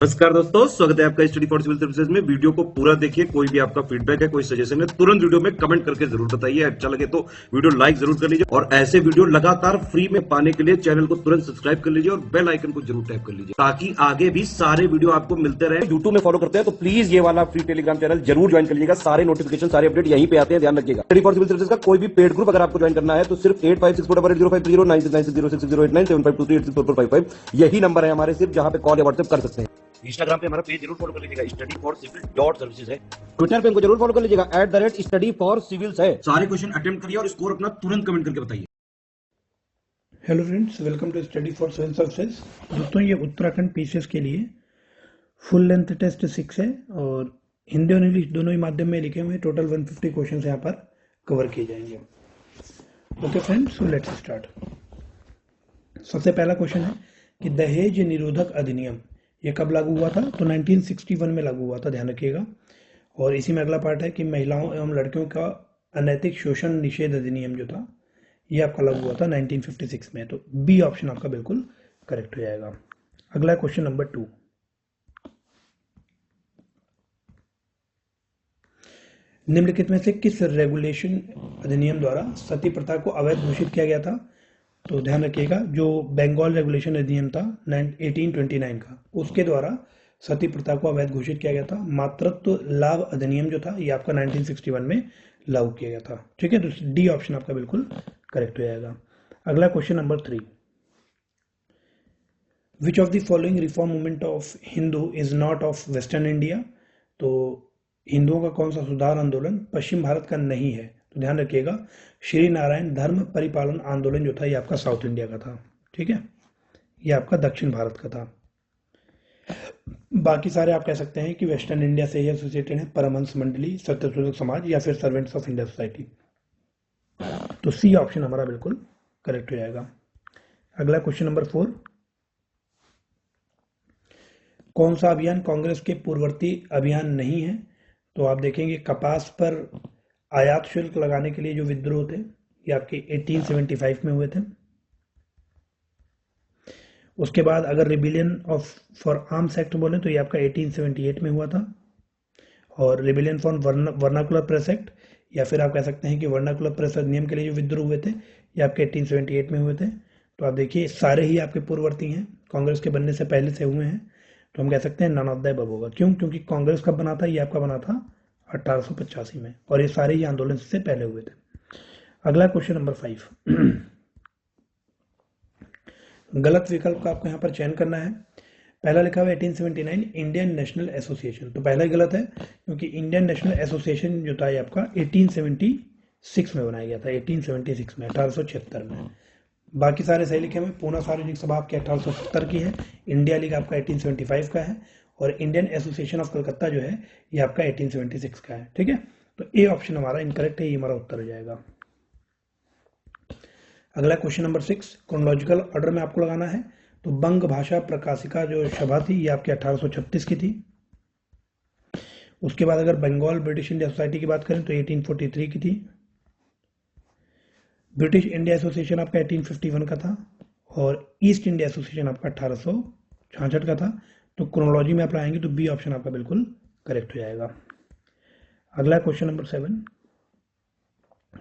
नमस्कार दोस्तों, स्वागत है आपका स्टडी फॉर सिविल सर्विसेज में। वीडियो को पूरा देखिए। कोई भी आपका फीडबैक है, कोई सजेशन है, तुरंत वीडियो में कमेंट करके जरूर बताइए। अच्छा लगे तो वीडियो लाइक जरूर कर लीजिए और ऐसे वीडियो लगातार फ्री में पाने के लिए चैनल को तुरंत सब्सक्राइब कर लीजिए और बेल आइकन को जरूर टैप कर लीजिए ताकि आगे भी सारे वीडियो आपको मिलते रहे। यूट्यूब में फॉलो करते हैं तो प्लीज ये वाला फ्री टेलीग्राम चैनल जरूर ज्वाइन कर लीजिएगा। सारे नोटिफिकेशन, सारे अपडेट यहीं पे आते हैं, ध्यान रखिएगा। स्टडी फॉर सिविल सर्विसेज का कोई भी पेड ग्रुप अगर आपको ज्वाइन करना है तो सिर्फ 8564805309697523860455 यही नंबर है हमारे, सिर्फ जहां पे कॉल या व्हाट्सएप कर सकते हैं। इंस्टाग्राम पे हमारा पेज जरूर फॉलो कर लीजिएगा, study for civil dot services है। ट्विटर पे हमको जरूर फॉलो कर लीजिएगा, @स्टडी फॉर सिविल्स है। सारे क्वेश्चन अटेम्प्ट करिए और स्कोर अपना तुरंत कमेंट करके बताइए। Hello friends, welcome to study for civil services. दोस्तों, ये उत्तराखंड पीसीएस के लिए फुल लेंथ टेस्ट 6 है और हिंदी और इंग्लिश दोनों ही माध्यम में लिखे हुए टोटल 150 क्वेश्चन यहाँ पर कवर किए जाएंगे। Okay friends, so let's start. सबसे पहला क्वेश्चन है कि दहेज निरोधक अधिनियम ये कब लागू हुआ था? तो 1961 में लागू हुआ था, ध्यान रखिएगा। और इसी में अगला पार्ट है कि महिलाओं एवं लड़कियों का अनैतिक शोषण निषेध अधिनियम जो था ये आपका लागू हुआ था 1956 में। तो बी ऑप्शन आपका बिल्कुल करेक्ट हो जाएगा। अगला क्वेश्चन नंबर 2, निम्नलिखित में से किस रेगुलेशन अधिनियम द्वारा सती प्रथा को अवैध घोषित किया गया था? तो ध्यान रखिएगा, जो बंगाल रेगुलेशन अधिनियम था 1829 का, उसके द्वारा सती प्रथा को अवैध घोषित किया गया था। मातृत्व लाभ अधिनियम जो था ये आपका 1961 में लागू किया गया था। ठीक है, तो डी ऑप्शन आपका बिल्कुल करेक्ट हो जाएगा। अगला question number 3, which of the following reform movement of Hindu is not of western India? तो हिंदुओं का कौन सा सुधार आंदोलन पश्चिम भारत का नहीं है? तो ध्यान रखिएगा, श्री नारायण धर्म परिपालन आंदोलन जो था ये आपका साउथ इंडिया का था। ठीक है, ये आपका दक्षिण भारत का था। बाकी सारे आप कह सकते हैं कि वेस्टर्न इंडिया से ही एसोसिएटेड है, परमहंस मंडली, सत्यशोधक समाज या फिर सर्वेंट्स ऑफ इंडिया सोसाइटी। तो सी ऑप्शन हमारा बिल्कुल करेक्ट हो जाएगा। अगला क्वेश्चन नंबर 4, कौन सा अभियान कांग्रेस के पूर्ववर्ती अभियान नहीं है? तो आप देखेंगे कपास पर आयात शुल्क लगाने के लिए जो विद्रोह थे ये आपके 1875 में हुए थे। उसके बाद अगर rebellion of for arms act बोले तो ये आपका 1878 में हुआ था। और rebellion for vernacular press act या फिर आप कह सकते हैं कि वर्नाकुलर प्रेस अधिनियम के लिए जो विद्रोह हुए थे ये आपके 1878 में हुए थे। तो आप देखिए सारे ही आपके पूर्ववर्ती हैं, कांग्रेस के बनने से पहले से हुए हैं। तो हम कह सकते हैं नन ऑफ द अबव होगा। क्यों? क्योंकि कांग्रेस कब बना था? ये आपका बना था 1885 में और ये सारे ही आंदोलन से पहले हुए थे। अगला क्वेश्चन नंबर 5, गलत विकल्प का आपको यहाँ पर चयन करना है। पहला लिखा हुआ है 1879 इंडियन नेशनल एसोसिएशन, तो पहला ही गलत है क्योंकि इंडियन नेशनल एसोसिएशन जो था ये आपका 1876 में बनाया गया था, 1876 में, 1876 में। बाकी सारे सही लिखे हुए। पूना सार्वजनिक सभा आपके 1870 की है, इंडिया लीग आपका 1875 का है और इंडियन एसोसिएशन ऑफ कलकत्ता जो है ये आपका 1876 का है। ठीक है, तो ए ऑप्शन हमारा इनकरेक्ट है, ये हमारा उत्तर हो जाएगा। अगला क्वेश्चन नंबर 6, क्रोनोलॉजिकल ऑर्डर में आपको लगाना है। तो बंग भाषा प्रकाशिका जो सभा थी ये आपके 1836 की थी। उसके बाद अगर बंगाल ब्रिटिश इंडिया सोसाइटी की बात करें तो 1843 की थी। ब्रिटिश इंडिया एसोसिएशन आपका 1851 का था और ईस्ट इंडिया एसोसिएशन आपका 1866 का था। तो क्रोनोलॉजी में आप लाएंगे तो बी ऑप्शन आपका बिल्कुल करेक्ट हो जाएगा। अगला question number 7,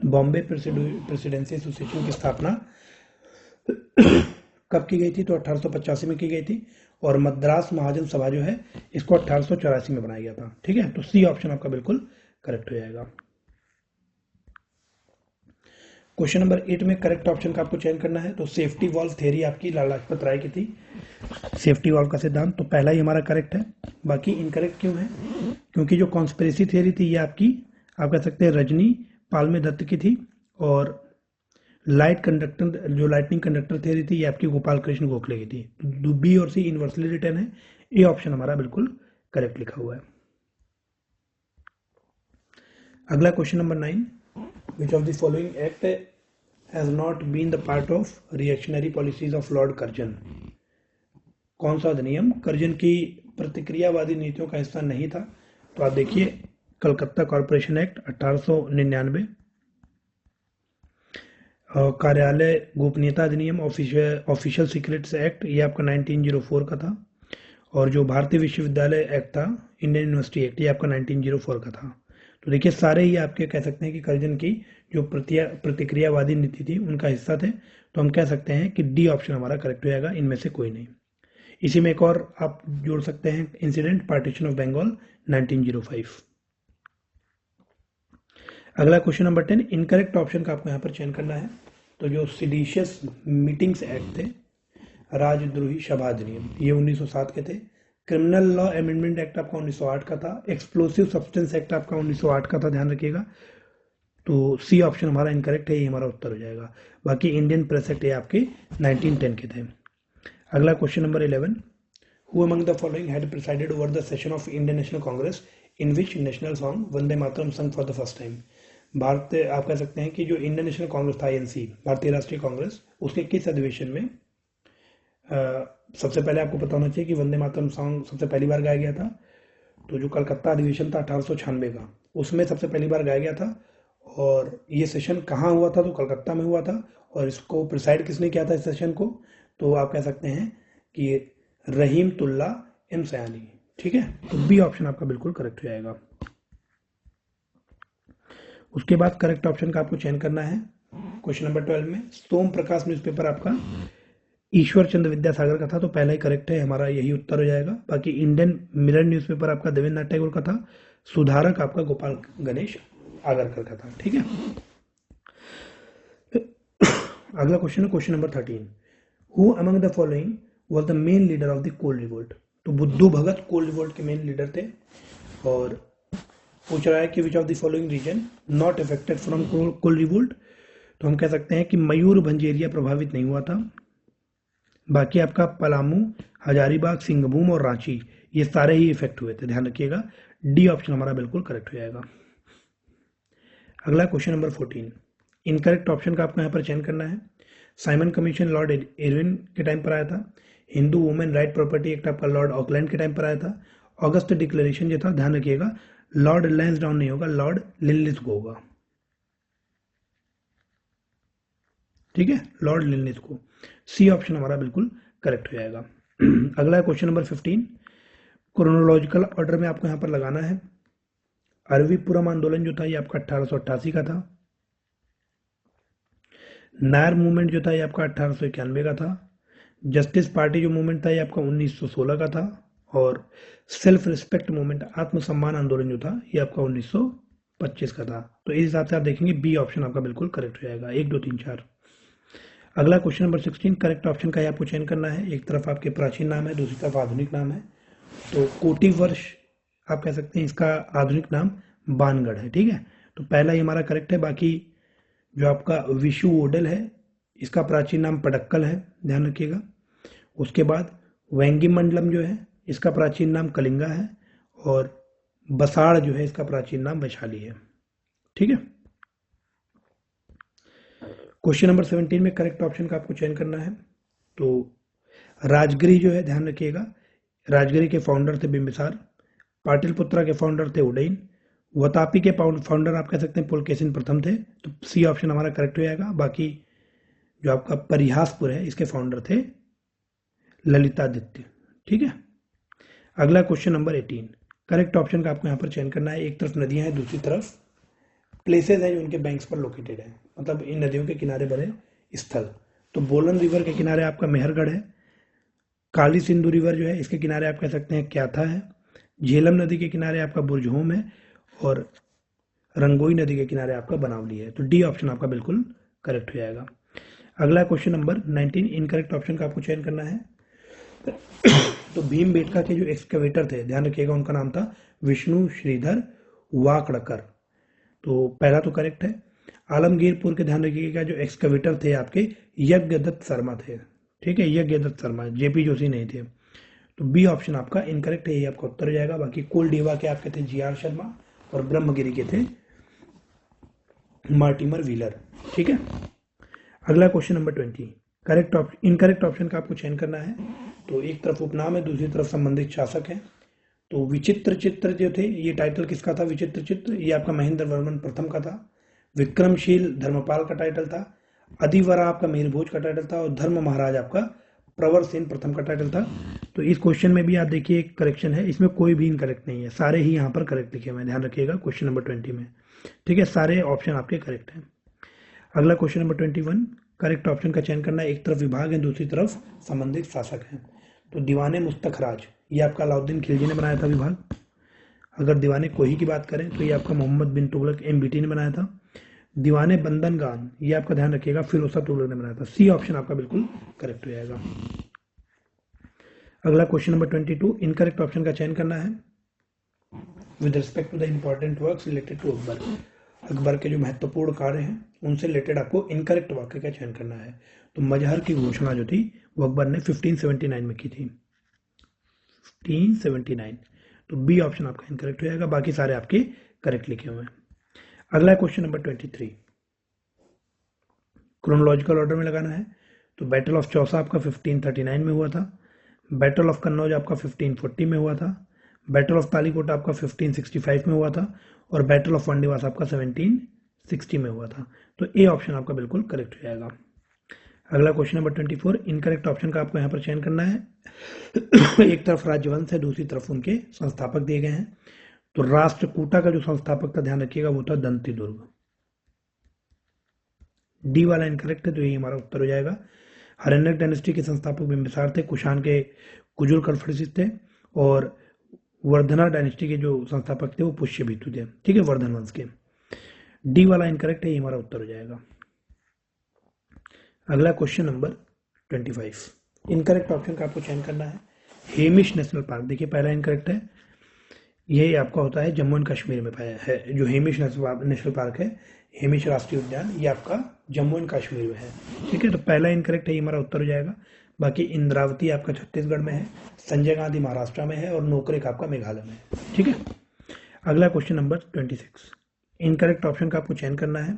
Bombay presidency association की स्थापना कब की गई थी? तो 1885 में की गई थी और मद्रास महाजन सभा जो है इसको 1884 में बनाया गया था। ठीक है, तो सी ऑप्शन आपका बिल्कुल करेक्ट हो जाएगा। क्वेश्चन नंबर 8 में करेक्ट ऑप्शन का आपको चयन करना है। तो सेफ्टी वॉल्व थ्योरी आपकी लाला लाजपत राय की थी, सेफ्टी वॉल्व का सिद्धांत, तो पहला ही हमारा करेक्ट है। बाकी इनकरेक्ट क्यों है? क्योंकि जो कॉन्स्पिरेसी थ्योरी थी ये आपकी आप कह सकते हैं रजनी पालमे दत्त की थी और लाइटनिंग कंडक्टर थ्योरी थी ये आपकी गोपाल कृष्ण गोखले की थी। तो बी और सी इनवर्सली रिटर्न है, ए ऑप्शन हमारा बिल्कुल करेक्ट लिखा हुआ है। अगला question number 9, which of the following act has not been the part of reactionary policies of Lord Curzon? कौन सा अधिनियम कर्जन की प्रतिक्रियावादी नीतियों का हिस्सा नहीं था? तो आप देखिए कलकत्ता कॉरपोरेशन एक्ट 1899, कार्यालय गोपनीयता अधिनियम ऑफिशियल सीक्रेट्स एक्ट ये आपका 1904 का था और जो भारतीय विश्वविद्यालय एक्ट था, इंडियन यूनिवर्सिटी एक्ट, ये आपका 1904 का था। तो देखिए सारे ही आपके कह सकते हैं कि कर्जन की जो प्रतिक्रियावादी नीति थी उनका हिस्सा थे। तो हम कह सकते हैं कि डी ऑप्शन हमारा करेक्ट हो जाएगा, इनमें से कोई नहीं। इसी में एक और आप जोड़ सकते हैं इंसिडेंट, पार्टीशन ऑफ बंगाल 1905। अगला क्वेश्चन नंबर 10, इनकरेक्ट ऑप्शन का आपको यहाँ पर चयन करना है। तो जो सिडिशियस मीटिंग्स एक्ट थे, राजद्रोही सभा अधिनियम, ये 1907 के थे। क्रिमिनल लॉ अमेंडमेंट एक्ट आपका 1908 का था। एक्सप्लोसिव सब्सटेंस एक्ट आपका 1908 का था, ध्यान रखिएगा। तो सी ऑप्शन हमारा इनकरेक्ट है, ये हमारा उत्तर हो जाएगा। बाकी इंडियन प्रेस एक्ट ये आपके 1910 के थे। अगला question number 11, who among the following had presided over the session of Indian National Congress in which national song Vande Mataram sung for the first time. भारतीय आप कह सकते हैं कि जो इंडियन नेशनल कांग्रेस था, आईएनसी, भारतीय राष्ट्रीय कांग्रेस, उसके किस अधिवेशन में सबसे पहले आपको पता होना चाहिए कि वंदे मातरम सॉन्ग सबसे पहली बार गाया गया था। तो जो कलकत्ता अधिवेशन था 1896 का, उसमें सबसे पहली बार गाया गया था। और ये सेशन कहाँ हुआ था? तो कलकत्ता में हुआ था। और इसको प्रिसाइड किसने किया था इस सेशन को? तो आप कह सकते हैं कि रहीमतुल्ला एम सयानी। ठीक है, तो बी ऑप्शन आपका बिल्कुल करेक्ट हो जाएगा। उसके बाद करेक्ट ऑप्शन का आपको चयन करना है क्वेश्चन नंबर 12 में। सोम प्रकाश न्यूज़पेपर आपका ईश्वर चंद्र विद्यासागर का था, तो पहला ही करेक्ट है, हमारा यही उत्तर हो जाएगा। बाकी इंडियन मिरर न्यूज़पेपर आपका देवेंद्र टैगोर का था। सुधारक आपका गोपाल गणेश आगरकर का था। ठीक है, अगला क्वेश्चन है question number 13, who among the following was the main leader of the Kol revolt. तो बुद्धू भगत कोल रिवोल्ट के मेन लीडर थे। और पूछ रहा है कि which of the following region not affected from Kol revolt. तो हम कह सकते हैं कि मयूरभंज एरिया प्रभावित नहीं हुआ था। बाकी आपका पलामू, हजारीबाग, सिंहभूम और रांची, ये सारे ही इफेक्ट हुए थे, ध्यान रखिएगा। डी ऑप्शन हमारा बिल्कुल करेक्ट हो जाएगा। अगला क्वेश्चन नंबर 14, इनकरेक्ट ऑप्शन का आपको यहाँ पर चयन करना है। साइमन कमीशन लॉर्ड इरविन के टाइम पर आया था। Hindu women right property act आपका लॉर्ड ऑकलैंड के टाइम पर आया था। अगस्त डिक्लेरेशन जो था, ध्यान रखिएगा, लॉर्ड लैंसडाउन नहीं होगा, लॉर्ड लिनलिथगो होगा। ठीक है, लॉर्ड लिनलिथगो। सी ऑप्शन हमारा बिल्कुल करेक्ट हो जाएगा। अगला क्वेश्चन नंबर 15, क्रोनोलॉजिकल ऑर्डर में आपको यहाँ पर लगाना है। अरविपुरम आंदोलन जो था ये आपका 1888 का था। नायर मूवमेंट जो था ये आपका 1891 का था। जस्टिस पार्टी जो मूवमेंट था ये आपका 1916 का था। और सेल्फ रिस्पेक्ट मूवमेंट, आत्मसम्मान आंदोलन जो था ये आपका 1925 का था। तो इस हिसाब से आप देखेंगे बी ऑप्शन आपका बिल्कुल करेक्ट हो जाएगा, 1 2 3 4। अगला क्वेश्चन नंबर 16, करेक्ट ऑप्शन का आपको चयन करना है। एक तरफ आपके प्राचीन नाम है, दूसरी तरफ आधुनिक नाम है। तो कोटि वर्ष आप कह सकते हैं, इसका आधुनिक नाम बानगढ़ है। ठीक है, तो पहला ही हमारा करेक्ट है। बाकी जो आपका विशु ओडल है, इसका प्राचीन नाम पडक्कल है, ध्यान रखिएगा। उसके बाद वेंगी मंडलम जो है, इसका प्राचीन नाम कलिंगा है। और बसाड़ जो है, इसका प्राचीन नाम वैशाली है। ठीक है, क्वेश्चन नंबर 17 में करेक्ट ऑप्शन का आपको चयन करना है। तो राजगिरी जो है, ध्यान रखिएगा, राजगिरी के फाउंडर थे बिंबिसार। पाटिलपुत्रा के फाउंडर थे उदयन। वतापी के फाउंडर आप कह सकते हैं पुलकेशिन प्रथम थे। तो सी ऑप्शन हमारा करेक्ट हो जाएगा। बाकी जो आपका परिहासपुर है, इसके फाउंडर थे ललितादित्य। ठीक है, अगला क्वेश्चन नंबर 18, करेक्ट ऑप्शन का आपको यहाँ पर चयन करना है। एक तरफ नदियां हैं, दूसरी तरफ प्लेसेज हैं जो उनके बैंक्स पर लोकेटेड है, मतलब इन नदियों के किनारे बने स्थल। तो बोलन रिवर के किनारे आपका मेहरगढ़ है। काली सिंधु रिवर जो है, इसके किनारे आप कह सकते हैं क्याथा है। झेलम नदी के किनारे आपका बुरजहोम है। और रंगोई नदी के किनारे आपका बनावली है। तो डी ऑप्शन आपका बिल्कुल करेक्ट हो जाएगा। अगला क्वेश्चन नंबर 19, इनकरेक्ट ऑप्शन का आपको चयन करना है। तो भीमबेटका के जो एक्सकेवेटर थे, ध्यान रखिएगा, उनका नाम था विष्णु श्रीधर वाकड़कर। तो पहला तो करेक्ट है। आलमगीरपुर के ध्यान रखिएगा, जो एक्सकेवेटर थे आपके यज्ञदत्त शर्मा थे। ठीक है, यज्ञदत्त शर्मा, जेपी जोशी नहीं थे। तो बी ऑप्शन आपका इनकरेक्ट है, ये आपका उत्तर हो जाएगा। बाकी कोलडीवा के आपके थे जीआर शर्मा। और ब्रह्मगिरी के थे मार्टिमर व्हीलर। ठीक है, अगला क्वेश्चन नंबर 20, इनकरेक्ट ऑप्शन का आपको चयन करना है। तो एक तरफ उपनाम है, दूसरी तरफ संबंधित शासक है। तो विचित्र चित्र जो थे, ये टाइटल किसका था? विचित्र चित्र, ये आपका महेंद्र वर्मन प्रथम का था। विक्रमशील धर्मपाल का टाइटल था। अधिवरा आपका मीरभोज का टाइटल था। और धर्म महाराज आपका प्रवर सेन प्रथम का टाइटल था। तो इस क्वेश्चन में भी आप देखिए एक करेक्शन है, इसमें कोई भी इनकरेक्ट नहीं है, सारे ही यहाँ पर करेक्ट लिखे हुए हैं, ध्यान रखिएगा क्वेश्चन नंबर 20 में। ठीक है, सारे ऑप्शन आपके करेक्ट हैं। अगला क्वेश्चन नंबर 21, करेक्ट ऑप्शन का चयन करना है। एक तरफ विभाग है, दूसरी तरफ संबंधित शासक हैं। तो दीवाने मुस्तखराज ये आपका अलाउद्दीन खिलजी ने बनाया था विभाग। अगर दीवाने कोही की बात करें तो ये आपका मोहम्मद बिन तुगलक MBT ने बनाया था। दीवाने बंदनगान ये आपका ध्यान रखिएगा फिरोज तुगलक ने बनाया था। सी ऑप्शन आपका बिल्कुल करेक्ट हो जाएगा। अगला क्वेश्चन नंबर 22, इनकरेक्ट ऑप्शन का चयन करना है। With respect to the important works related to Akbar, Akbar के जो महत्वपूर्ण कार्य हैं उनसे रिलेटेड आपको इनकरेक्ट वाक्य का चयन करना है। तो मजहर की घोषणा जो थी वो अकबर ने 1579 में की थी, 1579। तो बी ऑप्शन आपका इनकरेक्ट हो जाएगा, बाकी सारे आपके करेक्ट लिखे हुए हैं। अगला क्वेश्चन नंबर 23, क्रोनोलॉजिकल ऑर्डर में लगाना है। तो बैटल ऑफ चौसा आपका 1539 में हुआ था, बैटल ऑफ कन्नौज आपका 1540 में हुआ था, बैटल ऑफ तालीकोट आपका 1565 में हुआ था, और बैटल ऑफ वांडीवास आपका 1760 में हुआ था। तो ए ऑप्शन आपका बिल्कुल करेक्ट हो जाएगा। अगला क्वेश्चन नंबर 24, इनकरेक्ट ऑप्शन का आपको यहाँ पर चयन करना है। एक तरफ राज्यवंश है, दूसरी तरफ उनके संस्थापक दिए गए हैं। तो राष्ट्रकूटा का जो संस्थापक था ध्यान रखिएगा वो था दंती दुर्ग। डी वाला इनकरेक्ट है, तो यही हमारा उत्तर हो जाएगा। हरण्यक डायनेस्टी के संस्थापक बिंबिसार थे, कुषाण के कुजुल कल्फर्सिस थे, और वर्धना डायनेस्टी के जो संस्थापक थे वो पुष्यभीतु थे। ठीक है, वर्धन वंश के। डी वाला इनकरेक्ट है, ये हमारा उत्तर हो जाएगा। अगला क्वेश्चन नंबर 25, इनकरेक्ट ऑप्शन का आपको चयन करना है। हेमिश नेशनल पार्क, देखिए पहला इनकरेक्ट है, ये आपका होता है जम्मू एंड कश्मीर में पाया है। जो हेमिश नेशनल पार्क है, हेमिश राष्ट्रीय उद्यान, ये आपका जम्मू एंड कश्मीर में है। ठीक है, तो पहला इनकरेक्ट है, ये हमारा उत्तर हो जाएगा। बाकी इंद्रावती आपका छत्तीसगढ़ में है, संजय गांधी महाराष्ट्र में है, और नोकरेक आपका मेघालय में है। ठीक है, अगला क्वेश्चन नंबर 26, इनकरेक्ट ऑप्शन का आपको चयन करना है।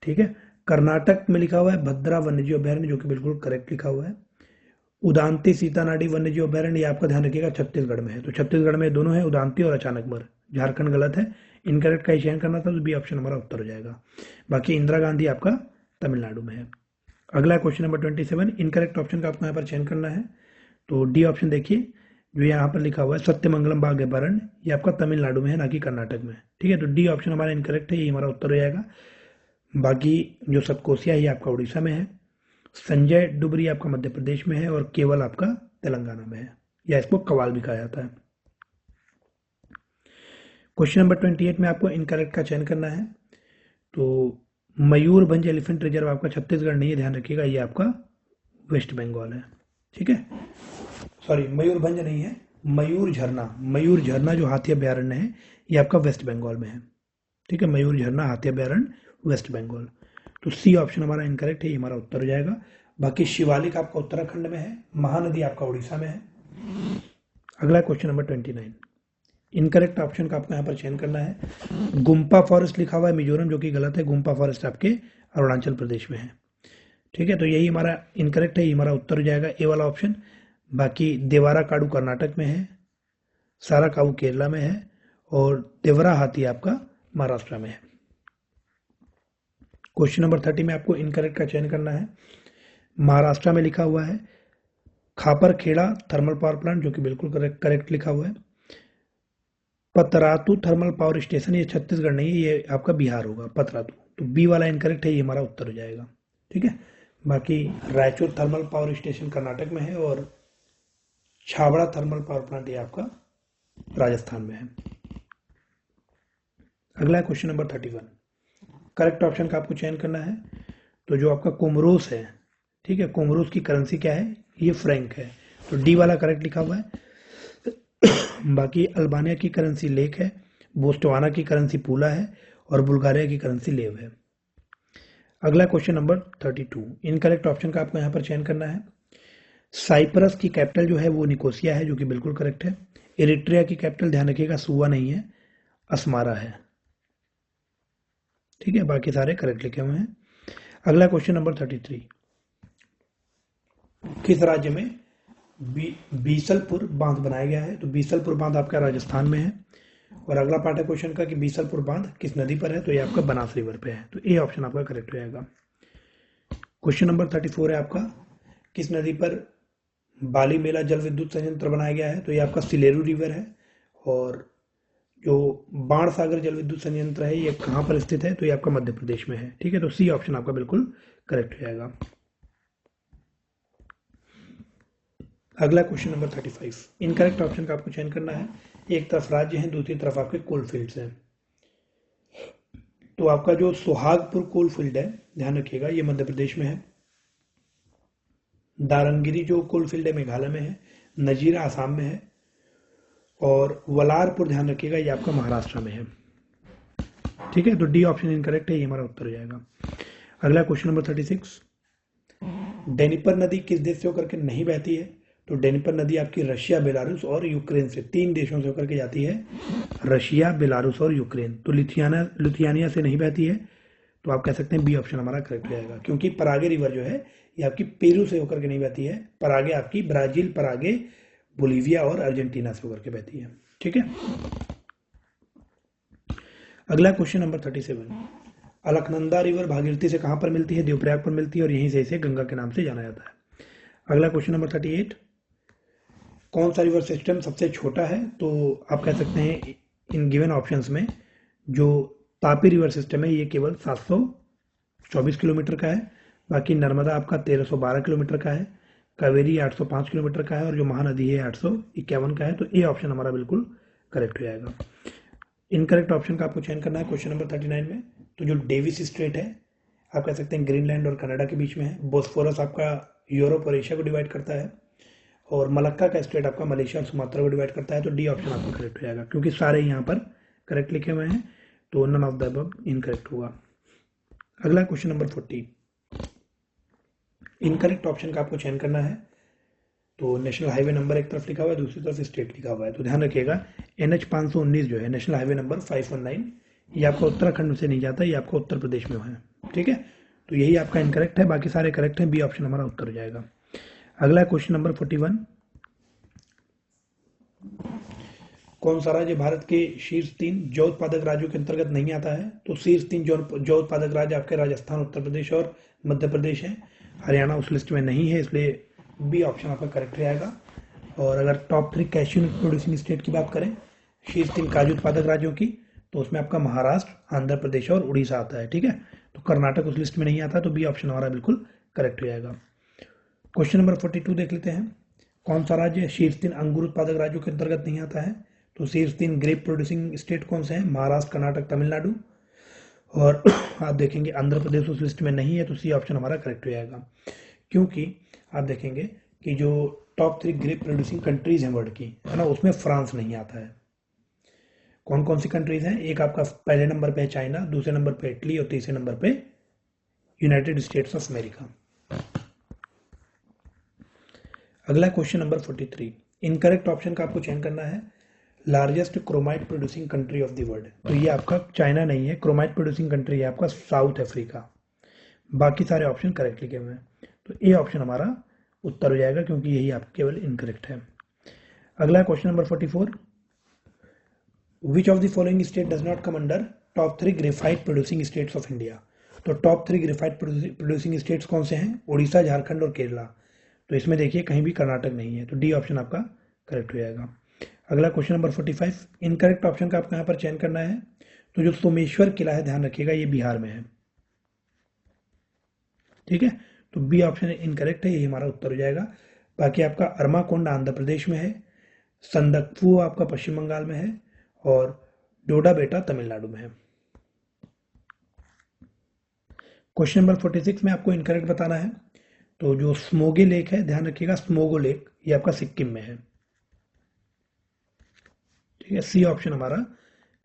ठीक है, कर्नाटक में लिखा हुआ है भद्रा वन्यजीव अभयारण्य, जो कि बिल्कुल करेक्ट लिखा हुआ है। उदांती सीतानाडी वन्यजीव अभयारण्य, ये आपका ध्यान रखिएगा छत्तीसगढ़ में है। तो छत्तीसगढ़ में दोनों है, उदांती और अचानकमर। झारखंड गलत है, इनकरेक्ट का चयन करना था, तो बी ऑप्शन हमारा उत्तर हो जाएगा। बाकी इंदिरा गांधी आपका तमिलनाडु में है। अगला क्वेश्चन नंबर 27, इनकरेक्ट ऑप्शन का आपको यहाँ पर चयन करना है। तो डी ऑप्शन देखिए, जो यहाँ पर लिखा हुआ है सत्यमंगलम बाग अभयारण्य, ये आपका तमिलनाडु में है, ना कि कर्नाटक में। ठीक है, तो डी ऑप्शन हमारा इनकरेक्ट है, ये हमारा उत्तर हो जाएगा। बाकी जो सतकोसिया है ये आपका उड़ीसा में है, संजय डुबरी आपका मध्य प्रदेश में है, और केवल आपका तेलंगाना में है, या इसको कवाल भी कहा जाता है। क्वेश्चन नंबर 28 में आपको इनकरेक्ट का चयन करना है। तो मयूरभंज एलिफेंट रिजर्व आपका छत्तीसगढ़ नहीं है, ध्यान रखिएगा, ये आपका वेस्ट बंगाल है। ठीक है, सॉरी मयूरभंज नहीं है, मयूर झरना जो हाथी अभ्यारण्य है ये आपका वेस्ट बंगाल में है। ठीक है, मयूर झरना हाथी अभ्यारण्य वेस्ट बंगाल। तो सी ऑप्शन हमारा इनकरेक्ट है, ये हमारा उत्तर हो जाएगा। बाकी शिवालिक आपका उत्तराखंड में है, महानदी आपका उड़ीसा में है। अगला क्वेश्चन नंबर 29, इनकरेक्ट ऑप्शन का आपको यहाँ पर चयन करना है। गुम्पा फॉरेस्ट लिखा हुआ है मिजोरम, जो कि गलत है, गुम्पा फॉरेस्ट आपके अरुणाचल प्रदेश में है। ठीक है, तो यही हमारा इनकरेक्ट है, ये हमारा उत्तर हो जाएगा ए वाला ऑप्शन। बाकी देवारा काडू कर्नाटक में है, सारा काऊ केरला में है, और देवरा हाथी आपका महाराष्ट्र में है। क्वेश्चन नंबर 30 में आपको इनकरेक्ट का चयन करना है। महाराष्ट्र में लिखा हुआ है खापर खेड़ा थर्मल पावर प्लांट, जो कि बिल्कुल करेक्ट लिखा हुआ है। पतरातू थर्मल पावर स्टेशन, ये छत्तीसगढ़ नहीं है, ये आपका बिहार होगा पतरातू। तो बी वाला इनकरेक्ट है, ये हमारा उत्तर हो जाएगा। ठीक है, बाकी Raichur thermal power station Karnataka में है, और छाबड़ा थर्मल पावर प्लांट ये आपका राजस्थान में है। अगला क्वेश्चन नंबर 31, करेक्ट ऑप्शन का आपको चयन करना है। तो जो आपका कोमोरोस है, ठीक है, कोमोरोस की करेंसी क्या है, ये फ्रैंक है, तो डी वाला करेक्ट लिखा हुआ है। बाकी अल्बानिया की करेंसी लेक है, बोस्टवाना की करेंसी पूला है, और बुल्गारिया की करेंसी लेव है। अगला क्वेश्चन नंबर 32, इनकरेक्ट ऑप्शन का आपको यहाँ पर चयन करना है। साइप्रस की कैपिटल जो है वो निकोसिया है, जो कि बिल्कुल करेक्ट है। एरिट्रिया की कैपिटल ध्यान रखिएगा सुवा नहीं है, अस्मारा है। ठीक है, बाकी सारे करेक्ट लिखे हुए हैं। अगला क्वेश्चन नंबर 33, किस राज्य में बीसलपुर बांध बनाया गया है। तो बीसलपुर बांध आपका राजस्थान में है। और अगला पार्ट है क्वेश्चन का कि बीसलपुर बांध किस नदी पर है। तो ये आपका बनास रिवर पे है। तो ए ऑप्शन आपका करेक्ट हो जाएगा। क्वेश्चन नंबर 34 है आपका, किस नदी पर बाली मेला जल विद्युत संयंत्र बनाया गया है? तो ये आपका सिलेरू रिवर है। और जो बाण सागर जल विद्युत संयंत्र है ये कहाँ पर स्थित है? तो ये आपका मध्य प्रदेश में है। ठीक है, तो सी ऑप्शन आपका बिल्कुल करेक्ट हो जाएगा। अगला क्वेश्चन नंबर 35। इनकरेक्ट ऑप्शन का आपको चयन करना है। एक तरफ राज्य है, दूसरी तरफ आपके कोल फील्ड्स हैं। तो आपका जो सुहागपुर कोल फील्ड है, ध्यान रखिएगा, ये मध्य प्रदेश में है। दारंगिरी जो कोल फील्ड है मेघालय में है। नजीरा आसाम में है। और वलारपुर, ध्यान रखिएगा, ये आपका महाराष्ट्र में है। ठीक है, तो डी ऑप्शन इनकरेक्ट है, ये हमारा उत्तर हो जाएगा। अगला क्वेश्चन नंबर 36। डेनिपर नदी किस देश से होकर के नहीं बहती है? तो डेनिपर नदी आपकी रशिया, बेलारूस और यूक्रेन से, 3 देशों से होकर के जाती है। रशिया, बेलारूस और यूक्रेन। तो लिथुआनिया से नहीं बहती है। तो आप कह सकते हैं बी ऑप्शन हमारा करेक्ट हो जाएगा, क्योंकि परागे रिवर जो है ये आपकी पेरू से होकर के नहीं बहती है। परागे आपकी ब्राजील, परागे बोलीविया और अर्जेंटीना से होकर के बहती है। ठीक है, अगला question number 37। Alaknanda river Bhagirathi से कहां पर मिलती है? देवप्रयाग पर मिलती है और यहीं से इसे गंगा के नाम से जाना जाता है। अगला क्वेश्चन नंबर 38। कौन सा रिवर सिस्टम सबसे छोटा है? तो आप कह सकते हैं इन गिवन ऑप्शंस में जो तापी रिवर सिस्टम है ये केवल 724 किलोमीटर का है। बाकी नर्मदा आपका 1312 किलोमीटर का है। कावेरी 805 किलोमीटर का है और जो महानदी है 851 का है। तो ए ऑप्शन हमारा बिल्कुल करेक्ट हो जाएगा। इनकरेक्ट ऑप्शन का आपको चयन करना है क्वेश्चन नंबर 39 में। तो जो डेविस स्ट्रेट है, आप कह सकते हैं ग्रीनलैंड और कनाडा के बीच में है। बोस्फोरस आपका यूरोप और एशिया को डिवाइड करता है। और मलक्का का स्ट्रेट आपका मलेशिया और सुमात्रा को डिवाइड करता है। तो डी ऑप्शन आपका करेक्ट हो जाएगा, क्योंकि सारे यहाँ पर करेक्ट लिखे हुए हैं। तो none of the above incorrect होगा। अगला क्वेश्चन नंबर 40। इनकरेक्ट ऑप्शन का आपको चयन करना है। तो नेशनल हाईवे नंबर एक तरफ लिखा हुआ है, दूसरी तरफ स्टेट लिखा हुआ है। तो ध्यान रखिएगा, NH 519 जो है, नेशनल हाईवे नंबर 519, ये आपका उत्तराखंड से नहीं जाता, ये आपका उत्तर प्रदेश में है। ठीक है, तो यही आपका इनकरेक्ट है, बाकी सारे करेक्ट हैं। बी ऑप्शन हमारा उत्तर हो जाएगा। अगला क्वेश्चन नंबर 41। कौन सा राज्य भारत के शीर्ष 3 जौ उत्पादक राज्यों के अंतर्गत नहीं आता है? तो शीर्ष 3 जौ उत्पादक राज्य आपके राजस्थान, उत्तर प्रदेश और मध्य प्रदेश है। हरियाणा उस लिस्ट में नहीं है, इसलिए बी ऑप्शन आपका करेक्ट रहेगा। और अगर top 3 cashew nut producing state की बात करें, शीर्ष 3 काजू उत्पादक राज्यों की, तो उसमें आपका महाराष्ट्र, आंध्र प्रदेश और उड़ीसा आता है। ठीक है, तो कर्नाटक उस लिस्ट में नहीं आता, तो बी ऑप्शन हमारा बिल्कुल करेक्ट हो जाएगा। क्वेश्चन नंबर 42 देख लेते हैं। कौन सा राज्य शीर्ष 3 अंगूर उत्पादक राज्यों के अंतर्गत नहीं आता है? तो शीर्ष 3 ग्रेप प्रोड्यूसिंग स्टेट कौन से हैं? महाराष्ट्र, कर्नाटक, तमिलनाडु। और आप देखेंगे आंध्र प्रदेश उस लिस्ट में नहीं है, तो सी ऑप्शन हमारा करेक्ट हो जाएगा। क्योंकि आप देखेंगे कि जो टॉप 3 ग्रेप प्रोड्यूसिंग कंट्रीज हैं वर्ल्ड की, है ना, उसमें फ्रांस नहीं आता है। कौन कौन सी कंट्रीज हैं? एक आपका पहले नंबर पे है चाइना, दूसरे नंबर पे इटली और तीसरे नंबर पे यूनाइटेड स्टेट्स ऑफ अमेरिका। अगला क्वेश्चन नंबर 43। इनकरेक्ट ऑप्शन का आपको चयन करना है। Largest chromite producing country of the world, तो ये आपका चाइना नहीं है, क्रोमाइट प्रोड्यूसिंग कंट्री है आपका साउथ अफ्रीका। बाकी सारे ऑप्शन करेक्ट लिखे हुए हैं, तो ए ऑप्शन हमारा उत्तर हो जाएगा, क्योंकि यही आपका केवल इनकरेक्ट है। अगला question number 44। Which of the following state does not come under top 3 graphite producing states of India? तो टॉप 3 ग्रेफाइट प्रोड्यूसिंग स्टेट्स कौन से हैं? उड़ीसा, झारखंड और केरला। तो इसमें देखिए कहीं भी कर्नाटक नहीं है, तो डी ऑप्शन आपका करेक्ट हो जाएगा। अगला क्वेश्चन नंबर 45। इनकरेक्ट ऑप्शन का आपको यहाँ पर चयन करना है। तो जो सोमेश्वर किला है, ध्यान रखिएगा, ये बिहार में है। ठीक है, तो बी ऑप्शन इनकरेक्ट है, यही हमारा उत्तर हो जाएगा। बाकी आपका अरमाकोंडा आंध्र प्रदेश में है, संदकफू आपका पश्चिम बंगाल में है और डोडा बेटा तमिलनाडु में है। क्वेश्चन नंबर 46 में आपको इनकरेक्ट बताना है। तो जो स्मोगे लेक है, ध्यान रखिएगा, स्मोगो लेक, ये आपका सिक्किम में है। ठीक है, सी ऑप्शन हमारा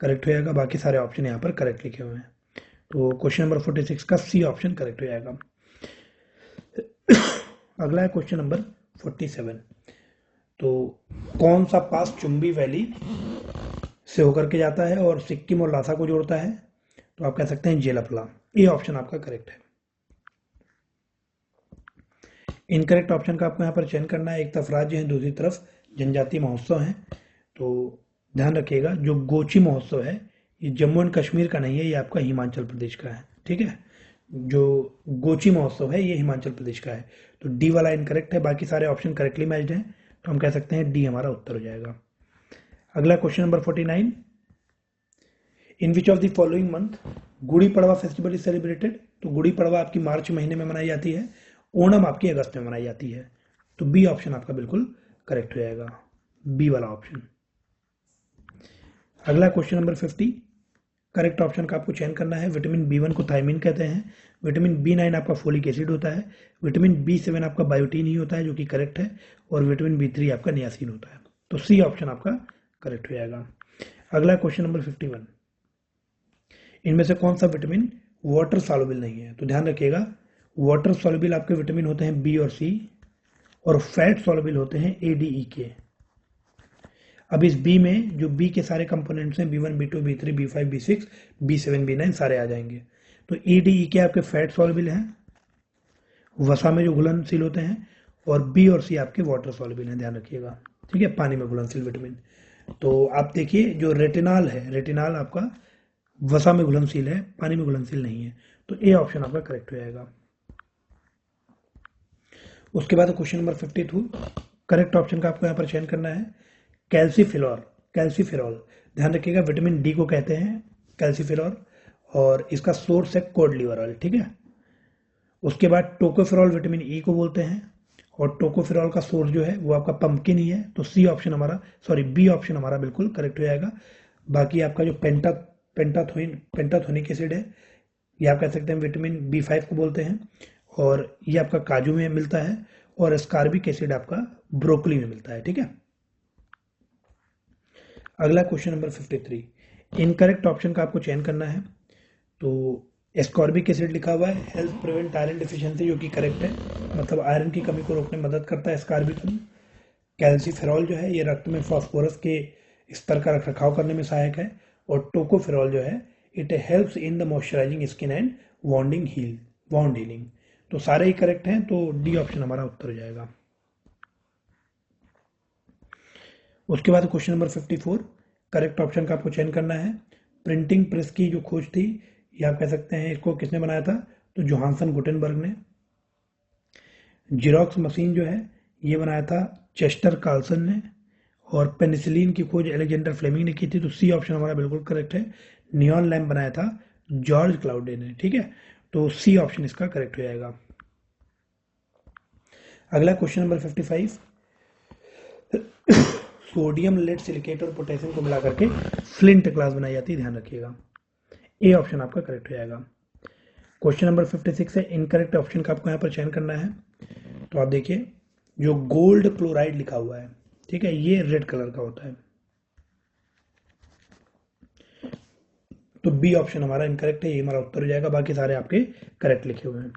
करेक्ट हो जाएगा। बाकी सारे ऑप्शन यहाँ पर करेक्ट लिखे हुए हैं, तो क्वेश्चन नंबर 46 का सी ऑप्शन करेक्ट हो जाएगा। अगला है क्वेश्चन नंबर 47। तो कौन सा पास चुंबी वैली से होकर के जाता है और सिक्किम और लासा को जोड़ता है? तो आप कह सकते हैं जेलापला। ये ऑप्शन आपका करेक्ट है। इनकरेक्ट ऑप्शन का आपको यहाँ पर चयन करना है। एक तरफ राज्य है, दूसरी तरफ जनजातीय महोत्सव है। तो ध्यान रखिएगा, जो गोची महोत्सव है ये जम्मू एंड कश्मीर का नहीं है, ये आपका हिमाचल प्रदेश का है। ठीक है, जो गोची महोत्सव है ये हिमाचल प्रदेश का है। तो डी वाला इनकरेक्ट है, बाकी सारे ऑप्शन करेक्टली मैच्ड हैं, तो हम कह सकते हैं डी हमारा उत्तर हो जाएगा। अगला question number 49, in which of the following month Gudi Padwa festival is celebrated. तो गुड़ी पड़वा आपकी मार्च महीने में मनाई जाती है, ओणम आपकी अगस्त में मनाई जाती है। तो बी ऑप्शन आपका बिल्कुल करेक्ट हो जाएगा, बी वाला ऑप्शन। अगला क्वेश्चन नंबर 50, करेक्ट ऑप्शन का आपको चयन करना है। विटामिन बी1 को थायमिन कहते हैं, विटामिन बी9 आपका फोलिक एसिड होता है, विटामिन बी7 आपका बायोटीन ही होता है जो कि करेक्ट है, और विटामिन बी3 आपका नियासिन होता है। तो सी ऑप्शन आपका करेक्ट हो जाएगा। अगला क्वेश्चन नंबर 51, इनमें से कौन सा विटामिन वाटर सॉल्युबल नहीं है। तो ध्यान रखिएगा, वाटर सॉल्युबल आपके विटामिन होते हैं बी और सी, और फैट सॉल्युबल होते हैं ए, डी, ई के। अब इस बी में जो बी के सारे कंपोनेंट्स हैं बी1, बी2, बी3, बी5, बी6, बी7, बी9 सारे आ जाएंगे। तो ए, डी, ई के आपके फैट सॉल्युबल हैं, वसा में जो घुलनशील होते हैं, और बी और सी आपके वाटर सॉल्युबल हैं, ध्यान रखिएगा, ठीक है, पानी में घुलनशील विटामिन। तो आप देखिए जो रेटिनॉल है, रेटिनॉल आपका वसा में घुलनशील है, पानी में घुलनशील नहीं है। तो ए ऑप्शन आपका करेक्ट हो जाएगा। उसके बाद क्वेश्चन नंबर 52, करेक्ट ऑप्शन का आपको यहाँ पर चयन करना है। कैल्सीफिलॉल, कैल्सीफिरॉल, ध्यान रखिएगा विटामिन डी को कहते हैं कैल्सीफिरॉल, और इसका सोर्स है कोड लिवर ऑयल, ठीक है। उसके बाद टोकोफिरॉल विटामिन ई को बोलते हैं, और टोकोफिरॉल का सोर्स जो है वो आपका पंपकिन ही है। तो सी ऑप्शन हमारा, सॉरी बी ऑप्शन हमारा बिल्कुल करेक्ट हो जाएगा। बाकी आपका जो पेंटाथोनिक एसिड है, ये आप कह सकते हैं विटामिन बी5 को बोलते हैं, और ये आपका काजू में मिलता है, और स्कारबिक एसिड आपका ब्रोकली में मिलता है, ठीक है। अगला क्वेश्चन नंबर 53, इनकरेक्ट ऑप्शन का आपको चयन करना है। तो एस्कॉर्बिक एसिड लिखा हुआ है, हेल्प प्रिवेंट आयरन डिफिशियंसी, जो कि करेक्ट है, मतलब आयरन की कमी को रोकने में मदद करता है एस्कॉर्बिक। कैल्सीफेरॉल जो है ये रक्त में फास्फोरस के स्तर का रखरखाव करने में सहायक है, और टोकोफेरॉल जो है it helps in the moisturising skin and wound healing. तो सारे ही करेक्ट हैं, तो डी ऑप्शन हमारा उत्तर हो जाएगा। उसके बाद क्वेश्चन नंबर 54, करेक्ट ऑप्शन का आपको चयन करना है। प्रिंटिंग प्रेस की जो खोज थी, ये आप कह सकते हैं इसको किसने बनाया था। तो जोहानसन गुटेनबर्ग ने। जीरोक्स मशीन जो है ये बनाया था चेस्टर कार्लसन ने, और पेनिसिलिन की खोज अलेक्जेंडर फ्लेमिंग ने की थी। तो सी ऑप्शन हमारा बिल्कुल करेक्ट है। नियॉन लैम्प बनाया था जॉर्ज क्लाउडे ने, ठीक है। तो सी ऑप्शन इसका करेक्ट हो जाएगा। अगला question number 55, sodium, lead, silicate और पोटेशियम को मिला करके फ्लिंट ग्लास बनाई जाती है, ध्यान रखिएगा। ए ऑप्शन आपका करेक्ट हो जाएगा। क्वेश्चन नंबर 56 है, इनकरेक्ट ऑप्शन का आपको यहाँ पर चयन करना है। तो आप देखिए जो गोल्ड क्लोराइड लिखा हुआ है, ठीक है, ये रेड कलर का होता है। तो बी ऑप्शन हमारा इनकरेक्ट है, ये हमारा उत्तर हो जाएगा। बाकी सारे आपके करेक्ट लिखे हुए हैं।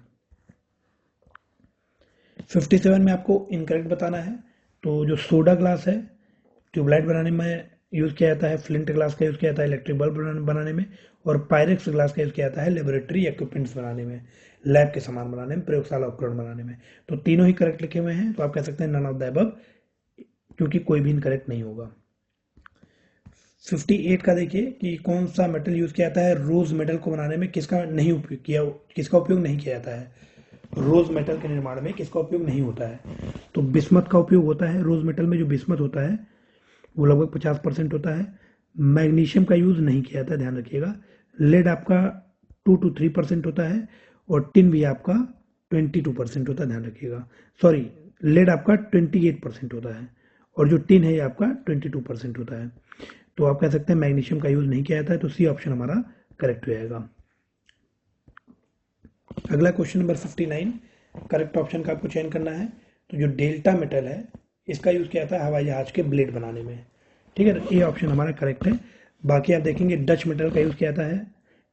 57 में आपको इनकरेक्ट बताना है। तो जो सोडा ग्लास है ट्यूबलाइट बनाने में यूज किया जाता है, फ्लिंट ग्लास का यूज किया जाता है इलेक्ट्रिक बल्ब बनाने में, और पायरेक्स ग्लास का यूज किया जाता है लेबोरेटरी इक्विपमेंट्स बनाने में, लैब के सामान बनाने में, प्रयोगशाला उपकरण बनाने में। तो तीनों ही करेक्ट लिखे हुए हैं, तो आप कह सकते हैं नन ऑफ द अबव, क्योंकि कोई भी इनकरेक्ट नहीं होगा। 58 का देखिए कि कौन सा मेटल यूज किया जाता है रोज मेटल को बनाने में, किसका उपयोग नहीं किया जाता है। रोज मेटल के निर्माण में किसका उपयोग नहीं होता है। तो बिस्मथ का उपयोग होता है। रोज मेटल में जो बिस्मथ होता है वो लगभग 50% होता है। मैग्नीशियम का यूज नहीं किया जाता, ध्यान रखिएगा। लेड आपका 2 to 3% होता है, और टिन भी आपका 22% होता है, ध्यान रखिएगा। सॉरी, लेड आपका 28% होता है, और जो टिन है ये आपका 22% होता है। तो आप कह सकते हैं मैग्नीशियम का यूज नहीं किया जाता है। तो सी ऑप्शन हमारा करेक्ट हो जाएगा। अगला क्वेश्चन नंबर 59, करेक्ट ऑप्शन का आपको चयन करना है। तो जो डेल्टा मेटल है इसका यूज किया जाता है हवाई जहाज के ब्लेड बनाने में, ठीक है। ए ऑप्शन हमारा करेक्ट है। बाकी आप देखेंगे डच मेटल का यूज किया जाता है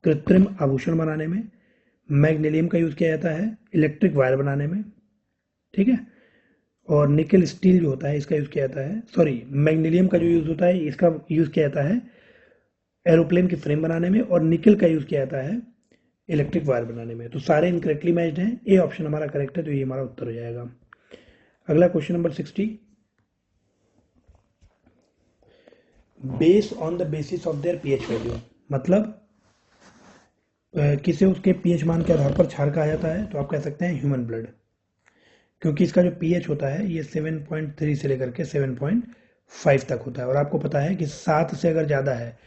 कृत्रिम आभूषण बनाने में, मैग्नीशियम का यूज किया जाता है इलेक्ट्रिक वायर बनाने में, ठीक है। और निकल स्टील जो होता है इसका यूज किया जाता है, सॉरी मैग्नीशियम का जो यूज होता है इसका यूज किया जाता है एरोप्लेन की फ्रेम बनाने में, और निकल का यूज किया जाता है इलेक्ट्रिक वायर बनाने में। तो सारे इनकरेक्टली मैच्ड हैं। ए ऑप्शन हमारा करेक्ट है, तो ये हमारा उत्तर हो जाएगा। अगला question number 60, base on the basis of their pH value, मतलब किसे उसके पीएच मान के आधार पर क्षार कहा जाता है, तो आप कह सकते हैं ह्यूमन ब्लड, क्योंकि इसका जो पीएच होता है ये 7.3 से लेकर के 7.5 तक होता है। और आपको पता है कि 7 से अगर ज़्यादा है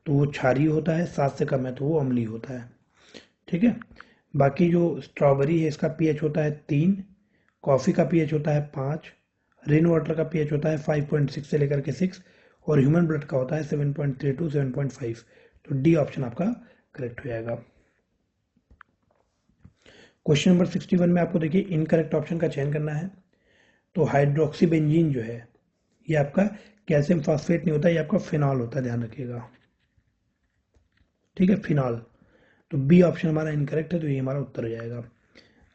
तो वो क्षारीय होता है, 7 से कम है तो वो अम्लीय होता है। ठीक है। बाकी जो स्ट्रॉबेरी है इसका पीएच होता है 3, कॉफ़ी का पीएच होता है 5, रेन वाटर का पीएच होता है 5.6 से लेकर के 6, और ह्यूमन ब्लड का होता है 7.3 टू 7.5। तो डी ऑप्शन आपका करेक्ट हो जाएगा। क्वेश्चन नंबर 61 में आपको देखिए इनकरेक्ट ऑप्शन का चयन करना है। तो हाइड्रोक्सी बेंजीन जो है ये आपका कैल्शियम फॉस्फेट नहीं होता, ये आपका फिनॉल होता है, ध्यान रखिएगा। ठीक है, फिनॉल। तो बी ऑप्शन हमारा इनकरेक्ट है, तो ये हमारा उत्तर हो जाएगा।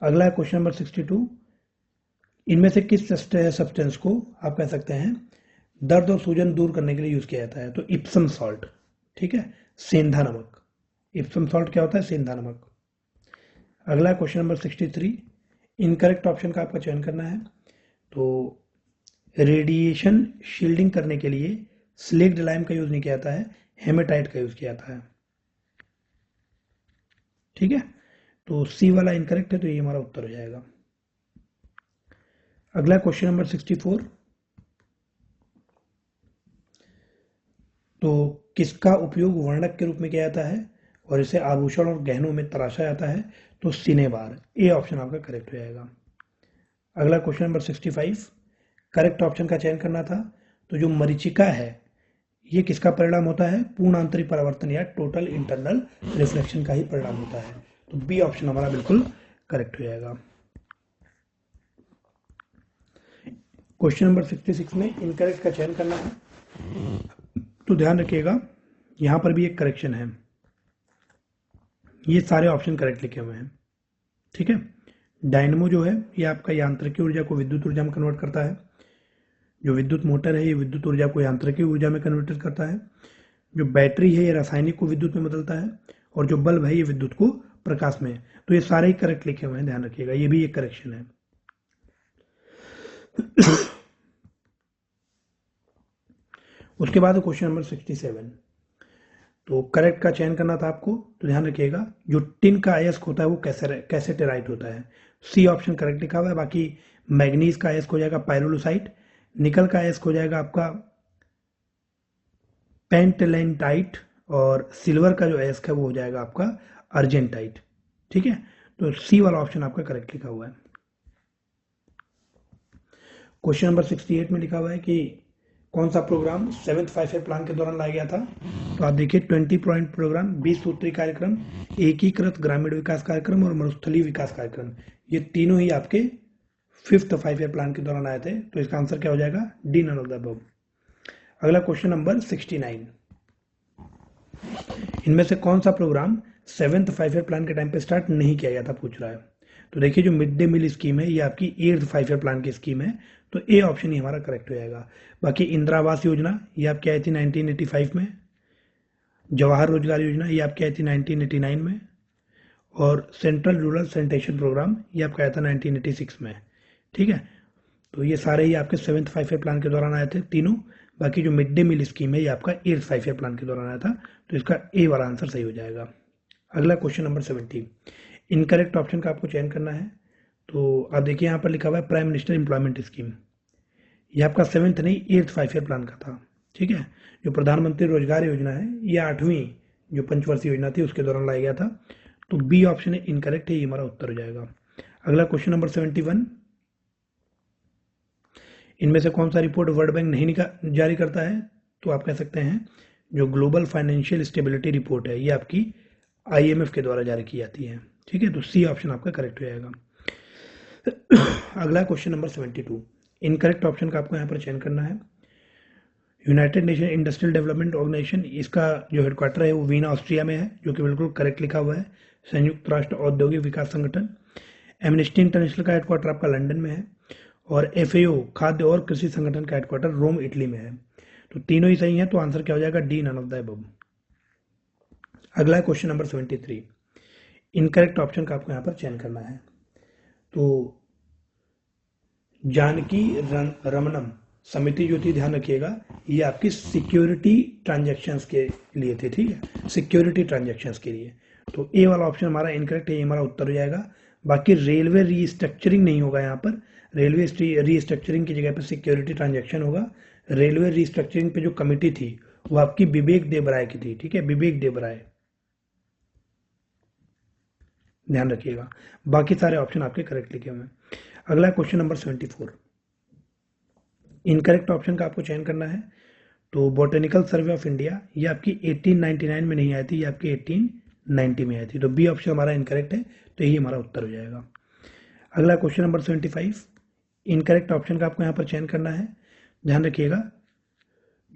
अगला है क्वेश्चन नंबर 62। इनमें से किस सब्सटेंस को आप कह सकते हैं दर्द और सूजन दूर करने के लिए यूज किया जाता है? तो इप्सम सॉल्ट। ठीक है, सेंधा नमक। इप्सम सॉल्ट क्या होता है? सेंधा नमक। अगला क्वेश्चन नंबर 63। इनकरेक्ट ऑप्शन का आपका चयन करना है। तो रेडिएशन शील्डिंग करने के लिए स्लेक्ड लाइम का यूज नहीं किया जाता है, हेमेटाइट का यूज किया जाता है। ठीक है, तो सी वाला इनकरेक्ट है, तो ये हमारा उत्तर हो जाएगा। अगला क्वेश्चन नंबर 64। तो किसका उपयोग वर्णक के रूप में किया जाता है और इसे आभूषण और गहनों में तराशा जाता है? तो सिनेबार। ए ऑप्शन आपका करेक्ट हो जाएगा। अगला क्वेश्चन नंबर 65। करेक्ट ऑप्शन का चयन करना था। तो जो मरीचिका है ये किसका परिणाम होता है? पूर्ण आंतरिक परावर्तन या टोटल इंटरनल रिफ्लेक्शन का ही परिणाम होता है। तो बी ऑप्शन हमारा बिल्कुल करेक्ट हो जाएगा। क्वेश्चन नंबर 66 में इनकरेक्ट का चयन करना है। तो ध्यान रखिएगा यहां पर भी एक करेक्शन है, ये सारे ऑप्शन करेक्ट लिखे हुए हैं। ठीक है, डायनमो जो है ये आपका यांत्रिकी ऊर्जा को विद्युत ऊर्जा में कन्वर्ट करता है। जो विद्युत मोटर है ये विद्युत ऊर्जा को यांत्रिकी ऊर्जा में कन्वर्ट करता है। जो बैटरी है ये रासायनिक को विद्युत में बदलता है, और जो बल्ब है ये विद्युत को प्रकाश में। तो ये सारे ही करेक्ट लिखे हुए हैं, ध्यान रखिएगा, ये भी एक करेक्शन है। उसके बाद क्वेश्चन नंबर 67। तो करेक्ट का चयन करना था आपको। तो ध्यान रखिएगा जो टिन का अयस्क होता है वो कैसे टेराइट होता है? सी ऑप्शन करेक्ट लिखा हुआ है। बाकी मैग्नीज का अयस्क हो जाएगा पायरोलुसाइट, निकल का अयस्क हो जाएगा आपका पेंटलेंटाइट, और सिल्वर का जो अयस्क है वो हो जाएगा आपका अर्जेंटाइट। ठीक है, तो सी वाला ऑप्शन आपका करेक्ट लिखा हुआ है। क्वेश्चन नंबर 68 में लिखा हुआ है कि कौन सा प्रोग्राम 7th 5-year प्लान के दौरान लाया गया था? तो आप देखिए 20 पॉइंट प्रोग्राम, 20 सूत्री कार्यक्रम, एकीकृत ग्रामीण विकास कार्यक्रम और मरुस्थलीय विकास कार्यक्रम, ये तीनों ही आपके 5th 5-year प्लान के दौरान आए थे। तो इसका आंसर क्या हो जाएगा? D, none of the above. अगला क्वेश्चन नंबर 69। इनमें से कौन सा प्रोग्राम 7th 5-year प्लान के टाइम पे स्टार्ट नहीं किया गया था, पूछ रहा है। तो देखिए जो मिड डे मील स्कीम है ये आपकी 8th 5-year प्लान की स्कीम है, तो ए ऑप्शन ही हमारा करेक्ट हो जाएगा। बाकी इंदिरा आवास योजना ये आपकी आई थी 1985 में, जवाहर रोजगार योजना ये आपकी आई थी 1989 में, और सेंट्रल रूरल सैनिटेशन प्रोग्राम ये आपका आया था 1986 में। ठीक है, तो ये सारे ही आपके 7th 5-year प्लान के दौरान आए थे तीनों। बाकी जो मिड डे मील स्कीम है ये आपका 8th 5-year प्लान के दौरान आया था, तो इसका ए वाला आंसर सही हो जाएगा। अगला क्वेश्चन नंबर 70। इनकरेक्ट ऑप्शन का आपको चयन करना है। तो आप देखिए यहाँ पर लिखा हुआ है प्राइम मिनिस्टर एम्प्लॉयमेंट स्कीम, ये आपका 7th नहीं 8th 5-year प्लान का था। ठीक है, जो प्रधानमंत्री रोजगार योजना है ये 8वीं जो पंचवर्षीय योजना थी उसके दौरान लाया गया था। तो बी ऑप्शन इनकरेक्ट है, ये हमारा उत्तर हो जाएगा। अगला क्वेश्चन नंबर 71। इनमें से कौन सा रिपोर्ट वर्ल्ड बैंक नहीं जारी करता है? तो आप कह सकते हैं जो ग्लोबल फाइनेंशियल स्टेबिलिटी रिपोर्ट है ये आपकी IMF के द्वारा जारी की जाती है। ठीक है, तो सी ऑप्शन आपका करेक्ट हो जाएगा। अगला क्वेश्चन नंबर 72। इनकरेक्ट ऑप्शन का आपको यहाँ पर चयन करना है। United Nation Industrial Development Organization इसका जो हेडक्वार्टर है वो वीना ऑस्ट्रिया में है, जो कि बिल्कुल करेक्ट लिखा हुआ है। संयुक्त राष्ट्र औद्योगिक विकास संगठन। एमनेस्टी इंटरनेशनल का हेडक्वार्टर आपका लंदन में है, और FAO खाद्य और कृषि संगठन का हेडक्वार्टर रोम इटली में है। तो तीनों ही सही है, तो आंसर क्या हो जाएगा? D, none of the above. अगला क्वेश्चन नंबर 73। इनकरेक्ट ऑप्शन का आपको यहाँ पर चयन करना है। तो जानकी रमनम समिति जो थी, ध्यान रखिएगा ये आपकी सिक्योरिटी ट्रांजैक्शंस के लिए थे। ठीक है, सिक्योरिटी ट्रांजैक्शंस के लिए। तो ए वाला ऑप्शन हमारा इनकरेक्ट है, ये हमारा उत्तर हो जाएगा। बाकी रेलवे रीस्ट्रक्चरिंग नहीं होगा यहाँ पर, रेलवे रीस्ट्रक्चरिंग की जगह पर सिक्योरिटी ट्रांजैक्शन होगा। रेलवे रीस्ट्रक्चरिंग पे जो कमिटी थी वो आपकी विवेक देबराय की थी, ठीक है, विवेक देबराय, ध्यान रखिएगा। बाकी सारे ऑप्शन आपके करेक्ट लिखे हुए हैं। अगला क्वेश्चन नंबर 74, इनकरेक्ट ऑप्शन का आपको चयन करना है। तो बोटेनिकल सर्वे ऑफ इंडिया ये आपकी 1899 में नहीं आई थी, ये आपकी 1890 में आई थी। तो बी ऑप्शन हमारा इनकरेक्ट है, तो यही हमारा उत्तर हो जाएगा। अगला क्वेश्चन नंबर 75, इनकरेक्ट ऑप्शन का आपको यहाँ पर चयन करना है। ध्यान रखिएगा,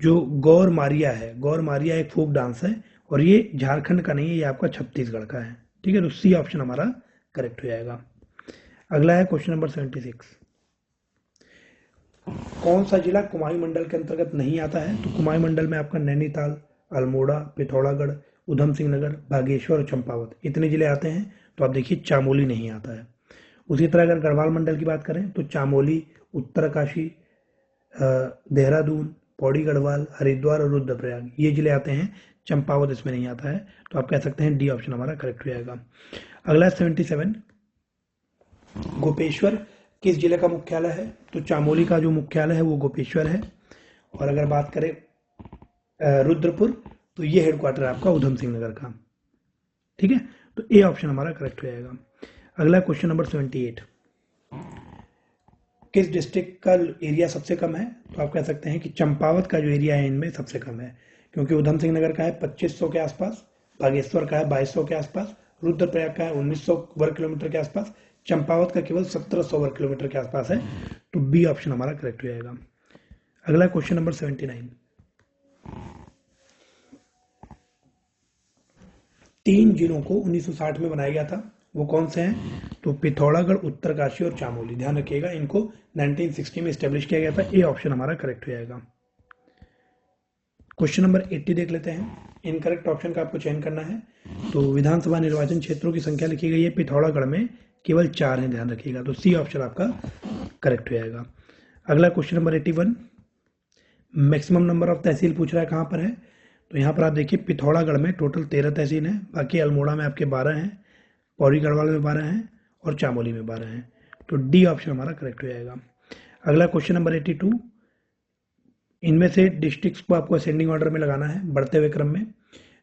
जो गौर मारिया है, गौर मारिया एक फोक डांस है और ये झारखंड का नहीं है, ये आपका छत्तीसगढ़ का है, ठीक है। तो सी ऑप्शन हमारा करेक्ट हो जाएगा। अगला है क्वेश्चन नंबर 76, कौन सा जिला कुमाऊं मंडल के अंतर्गत नहीं आता है? तो कुमाऊं मंडल में आपका नैनीताल, अल्मोड़ा, पिथौरागढ़, उधम सिंह नगर, बागेश्वर और चंपावत इतने जिले आते हैं। तो आप देखिए चामोली नहीं आता है। उसी तरह अगर गढ़वाल मंडल की बात करें तो चामोली, उत्तरकाशी, देहरादून, पौड़ी गढ़वाल, हरिद्वार और रुद्रप्रयाग ये जिले आते हैं। चंपावत इसमें नहीं आता है, तो आप कह सकते हैं डी ऑप्शन हमारा करेक्ट हो जाएगा। अगला 77, गोपेश्वर किस जिले का मुख्यालय है? तो चामोली का जो मुख्यालय है वो गोपेश्वर है। और अगर बात करें रुद्रपुर, तो ये हेडक्वार्टर है आपका उधम सिंह नगर का, ठीक है। तो ए ऑप्शन हमारा करेक्ट हो जाएगा। अगला क्वेश्चन नंबर 78, किस डिस्ट्रिक्ट का एरिया सबसे कम है? तो आप कह सकते हैं कि चंपावत का जो एरिया है इनमें सबसे कम है, क्योंकि उधम सिंह नगर का है 2500 के आसपास, बागेश्वर का है 2200 के आसपास, रुद्रप्रयाग का है 1900 वर्ग किलोमीटर के आसपास, चंपावत का केवल 1700 वर्ग किलोमीटर के आसपास है। तो बी ऑप्शन हमारा करेक्ट हो जाएगा। अगला क्वेश्चन नंबर 79, 3 जिलों को 1960 में बनाया गया था, वो कौन से हैं? तो पिथौरागढ़, उत्तरकाशी और चामोली। ध्यान रखिएगा, इनको 1960 में स्टेब्लिश किया गया था। ए ऑप्शन हमारा करेक्ट हो जाएगा। क्वेश्चन नंबर 80 देख लेते हैं। इनकरेक्ट ऑप्शन का आपको चयन करना है। तो विधानसभा निर्वाचन क्षेत्रों की संख्या लिखी गई है, पिथौरागढ़ में केवल 4 हैं, ध्यान रखिएगा। तो सी ऑप्शन आपका करेक्ट हो जाएगा। अगला question number 81, maximum number of तहसील पूछ रहा है कहाँ पर है? तो यहाँ पर आप देखिए पिथौरागढ़ में टोटल 13 तहसील हैं, बाकी अल्मोड़ा में आपके 12 हैं, पौड़ी गढ़वाल में 12 हैं और चामोली में 12 हैं। तो डी ऑप्शन हमारा करेक्ट हो जाएगा। अगला क्वेश्चन नंबर 82, इनमें से डिस्ट्रिक्ट्स को आपको असेंडिंग ऑर्डर में लगाना है, बढ़ते हुए क्रम में,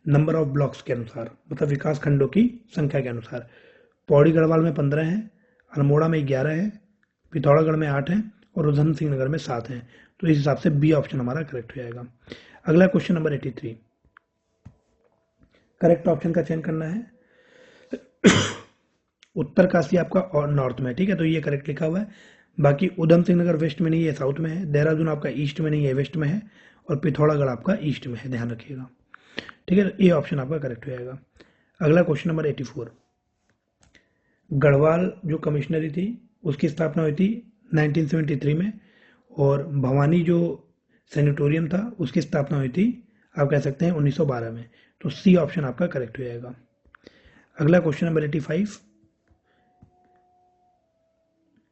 नंबर ऑफ ब्लॉक्स के अनुसार, मतलब विकास खंडों की संख्या के अनुसार। पौड़ी गढ़वाल में 15 हैं, अल्मोड़ा में 11 है, पिथौरागढ़ में 8 हैं और उधम सिंह नगर में 7 हैं। तो इस हिसाब से बी ऑप्शन हमारा करेक्ट हो जाएगा। अगला क्वेश्चन नंबर 83, करेक्ट ऑप्शन का चयन करना है। उत्तरकाशी आपका और नॉर्थ में, ठीक है, तो ये करेक्ट लिखा हुआ है। बाकी उधम सिंह नगर वेस्ट में नहीं है, साउथ में है। देहरादून आपका ईस्ट में नहीं है, वेस्ट में है। और पिथौरागढ़ आपका ईस्ट में है, ध्यान रखिएगा, ठीक है। ये ऑप्शन आपका करेक्ट हो जाएगा। अगला क्वेश्चन नंबर 84, गढ़वाल जो कमिश्नरी थी उसकी स्थापना हुई थी 1973 में, और भवानी जो सैनिटोरियम था उसकी स्थापना हुई थी, आप कह सकते हैं 1912 में। तो सी ऑप्शन आपका करेक्ट हो जाएगा। अगला question number 85,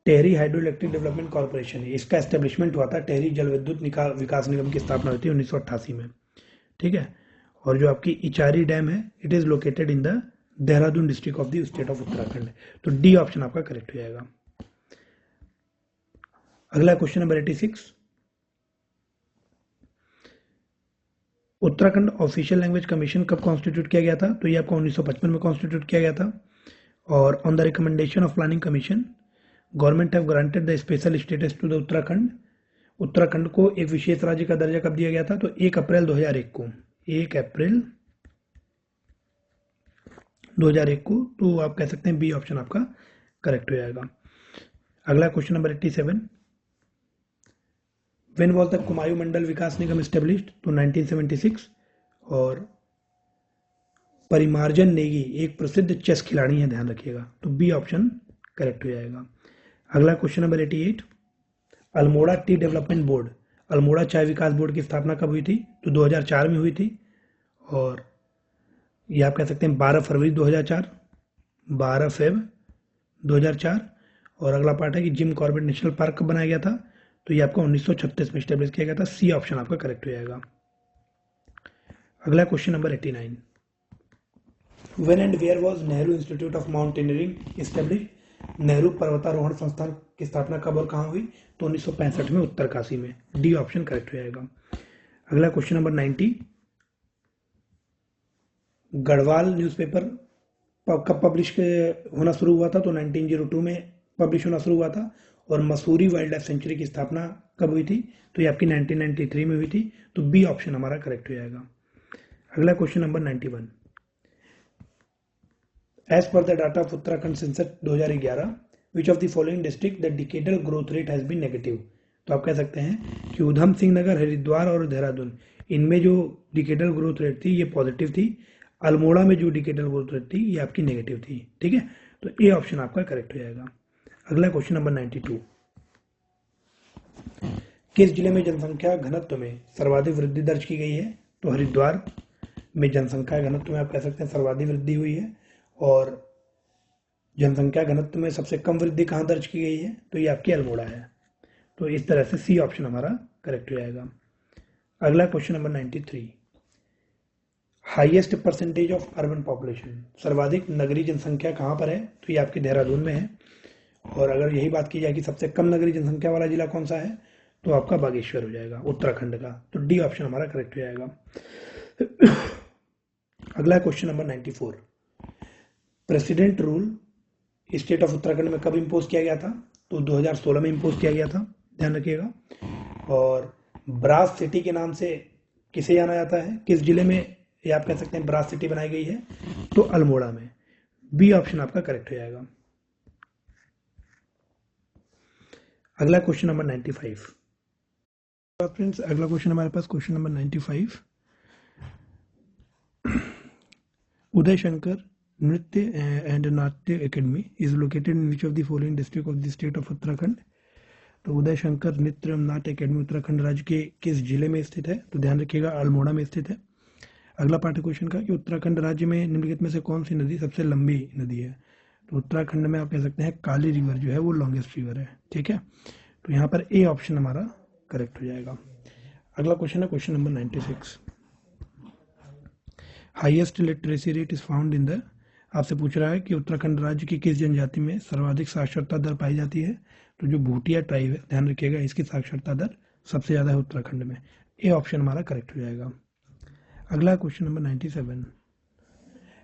Tehri hydro electric development corporation है, इसका एस्टेब्लिशमेंट हुआ था, टेहरी जल विद्युत विकास निगम की स्थापना हुई थी 1988 में, ठीक है। और जो आपकी इचारी डैम है, it is located in the Dehradun district of the state of Uttarakhand. तो डी ऑप्शन आपका करेक्ट हो जाएगा। अगला question number 86, Uttarakhand official language commission कब कॉन्स्टिट्यूट किया गया था? तो ये आपको 1955 में कॉन्स्टिट्यूट किया गया था। और on the recommendation of planning commission government have granted the special status to the Uttarakhand. Uttarakhand को एक विशेष राज्य का दर्जा कब दिया गया था? तो 1 अप्रैल 2001 को, 1 अप्रैल 2001 को। तो आप कह सकते हैं बी ऑप्शन आपका करेक्ट हो जाएगा। अगला question number 87, when was the Kumaon Mandal Vikas Nigam established? तो 1976। और परिमार्जन नेगी एक प्रसिद्ध चेस खिलाड़ी है, ध्यान रखिएगा। तो बी ऑप्शन करेक्ट हो जाएगा। अगला question number 88, Almora T development board, Almora चाय विकास बोर्ड की स्थापना कब हुई थी? तो 2004 में हुई थी। और ये आप कह सकते हैं 12 फरवरी 2004, 12 फेब 2004। और अगला पार्ट है कि जिम कॉर्बेट नेशनल पार्क कब बनाया गया था? तो ये आपका 1936 में स्टेब्लिश किया गया था। सी ऑप्शन आपका करेक्ट हो जाएगा। अगला question number 89, when and where was Nehru institute of mountaineering establish? Nehru पर्वतारोहण संस्थान की स्थापना कब और कहाँ हुई? तो 1965 में उत्तरकाशी में। डी ऑप्शन करेक्ट हो जाएगा। अगला क्वेश्चन नंबर 90, गढ़वाल न्यूज़पेपर कब पब्लिश होना शुरू हुआ था? तो 1902 में पब्लिश होना शुरू हुआ था। और मसूरी वाइल्ड लाइफ सेंचुरी की स्थापना कब हुई थी? तो ये आपकी 1993 में हुई थी। तो बी ऑप्शन हमारा करेक्ट हो जाएगा। अगला question number 91, as per the data of Uttarakhand census 2011 which of the following district the decadal growth rate has been negative? तो आप कह सकते हैं कि उधम सिंह नगर, हरिद्वार और देहरादून, इनमें जो डिकेडल ग्रोथ रेट थी ये पॉजिटिव थी। अल्मोड़ा में जो डिकेडल ग्रोथ रेट थी ये आपकी नेगेटिव थी। ठीक है, तो ए ऑप्शन आपका करेक्ट हो जाएगा। अगला क्वेश्चन नंबर 92, किस जिले में जनसंख्या घनत्व में सर्वाधिक वृद्धि दर्ज की गई है? तो हरिद्वार में जनसंख्या घनत्व में आप कह सकते हैं सर्वाधिक वृद्धि हुई है। और जनसंख्या घनत्व में सबसे कम वृद्धि कहाँ दर्ज की गई है? तो ये आपकी अल्मोड़ा है। तो इस तरह से सी ऑप्शन हमारा करेक्ट हो जाएगा। अगला question number 93, highest percentage of urban population, सर्वाधिक नगरीय जनसंख्या कहाँ पर है? तो ये आपकी देहरादून में है। और अगर यही बात की जाए कि सबसे कम नगरीय जनसंख्या वाला जिला कौन सा है, तो आपका बागेश्वर हो जाएगा, उत्तराखंड का। तो डी ऑप्शन हमारा करेक्ट हो जाएगा। अगला question number 94, president rule state of Uttarakhand में कब इम्पोज किया गया था? तो 2016 में इम्पोज किया गया था, ध्यान रखिएगा। और ब्रास सिटी के नाम से किसे जाना जाता है? किस जिले में ये आप कह सकते हैं ब्रास सिटी बनाई गई है? तो अल्मोड़ा में। बी ऑप्शन आपका करेक्ट हो जाएगा। अगला क्वेश्चन नंबर 95, फ्रेंड्स अगला क्वेश्चन हमारे पास क्वेश्चन नंबर 95, उदय शंकर नृत्य एंड नाट्य academy is located in which of the following district of the state of Uttarakhand? तो उदय शंकर नृत्य एवं नाट्य एकेडमी उत्तराखंड राज्य के किस जिले में स्थित है? तो ध्यान रखिएगा अल्मोड़ा में स्थित है। अगला पार्ट क्वेश्चन का कि उत्तराखंड राज्य में निम्नलिखित में से कौन सी नदी सबसे लंबी नदी है? तो उत्तराखंड में आप कह सकते हैं काली रिवर जो है वो लॉन्गेस्ट रिवर है। ठीक है, तो यहाँ पर ए ऑप्शन हमारा करेक्ट हो जाएगा। अगला क्वेश्चन है question number 96, highest literacy rate is found in the, आपसे पूछ रहा है कि उत्तराखंड राज्य की किस जनजाति में सर्वाधिक साक्षरता दर पाई जाती है? तो जो भूटिया ट्राइब है, ध्यान रखिएगा, इसकी साक्षरता दर सबसे ज़्यादा है उत्तराखंड में। ए ऑप्शन हमारा करेक्ट हो जाएगा। अगला question number 97,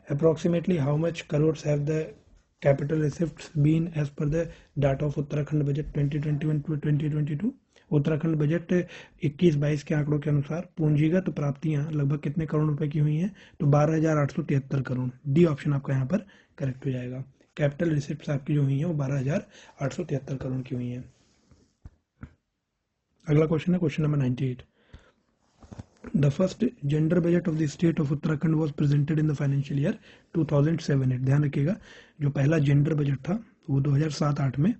approximately how much crores have the capital receipts been as per the data of Uttarakhand budget 2021 to 2022? Uttarakhand budget 21-22 के आंकड़ों के अनुसार पूंजीगत प्राप्तियां लगभग कितने करोड़ रुपए की हुई हैं? तो 12,873 करोड़। डी ऑप्शन आपका यहाँ पर करेक्ट हो जाएगा। कैपिटल रिसिप्ट्स आपकी जो हुई हैं वो 12,873 करोड़ की हुई हैं। अगला क्वेश्चन है question number 98, the first gender budget of the state of Uttarakhand was presented in the financial year 2007-8। ध्यान रखिएगा, जो पहला जेंडर बजट था वो 2007-8 में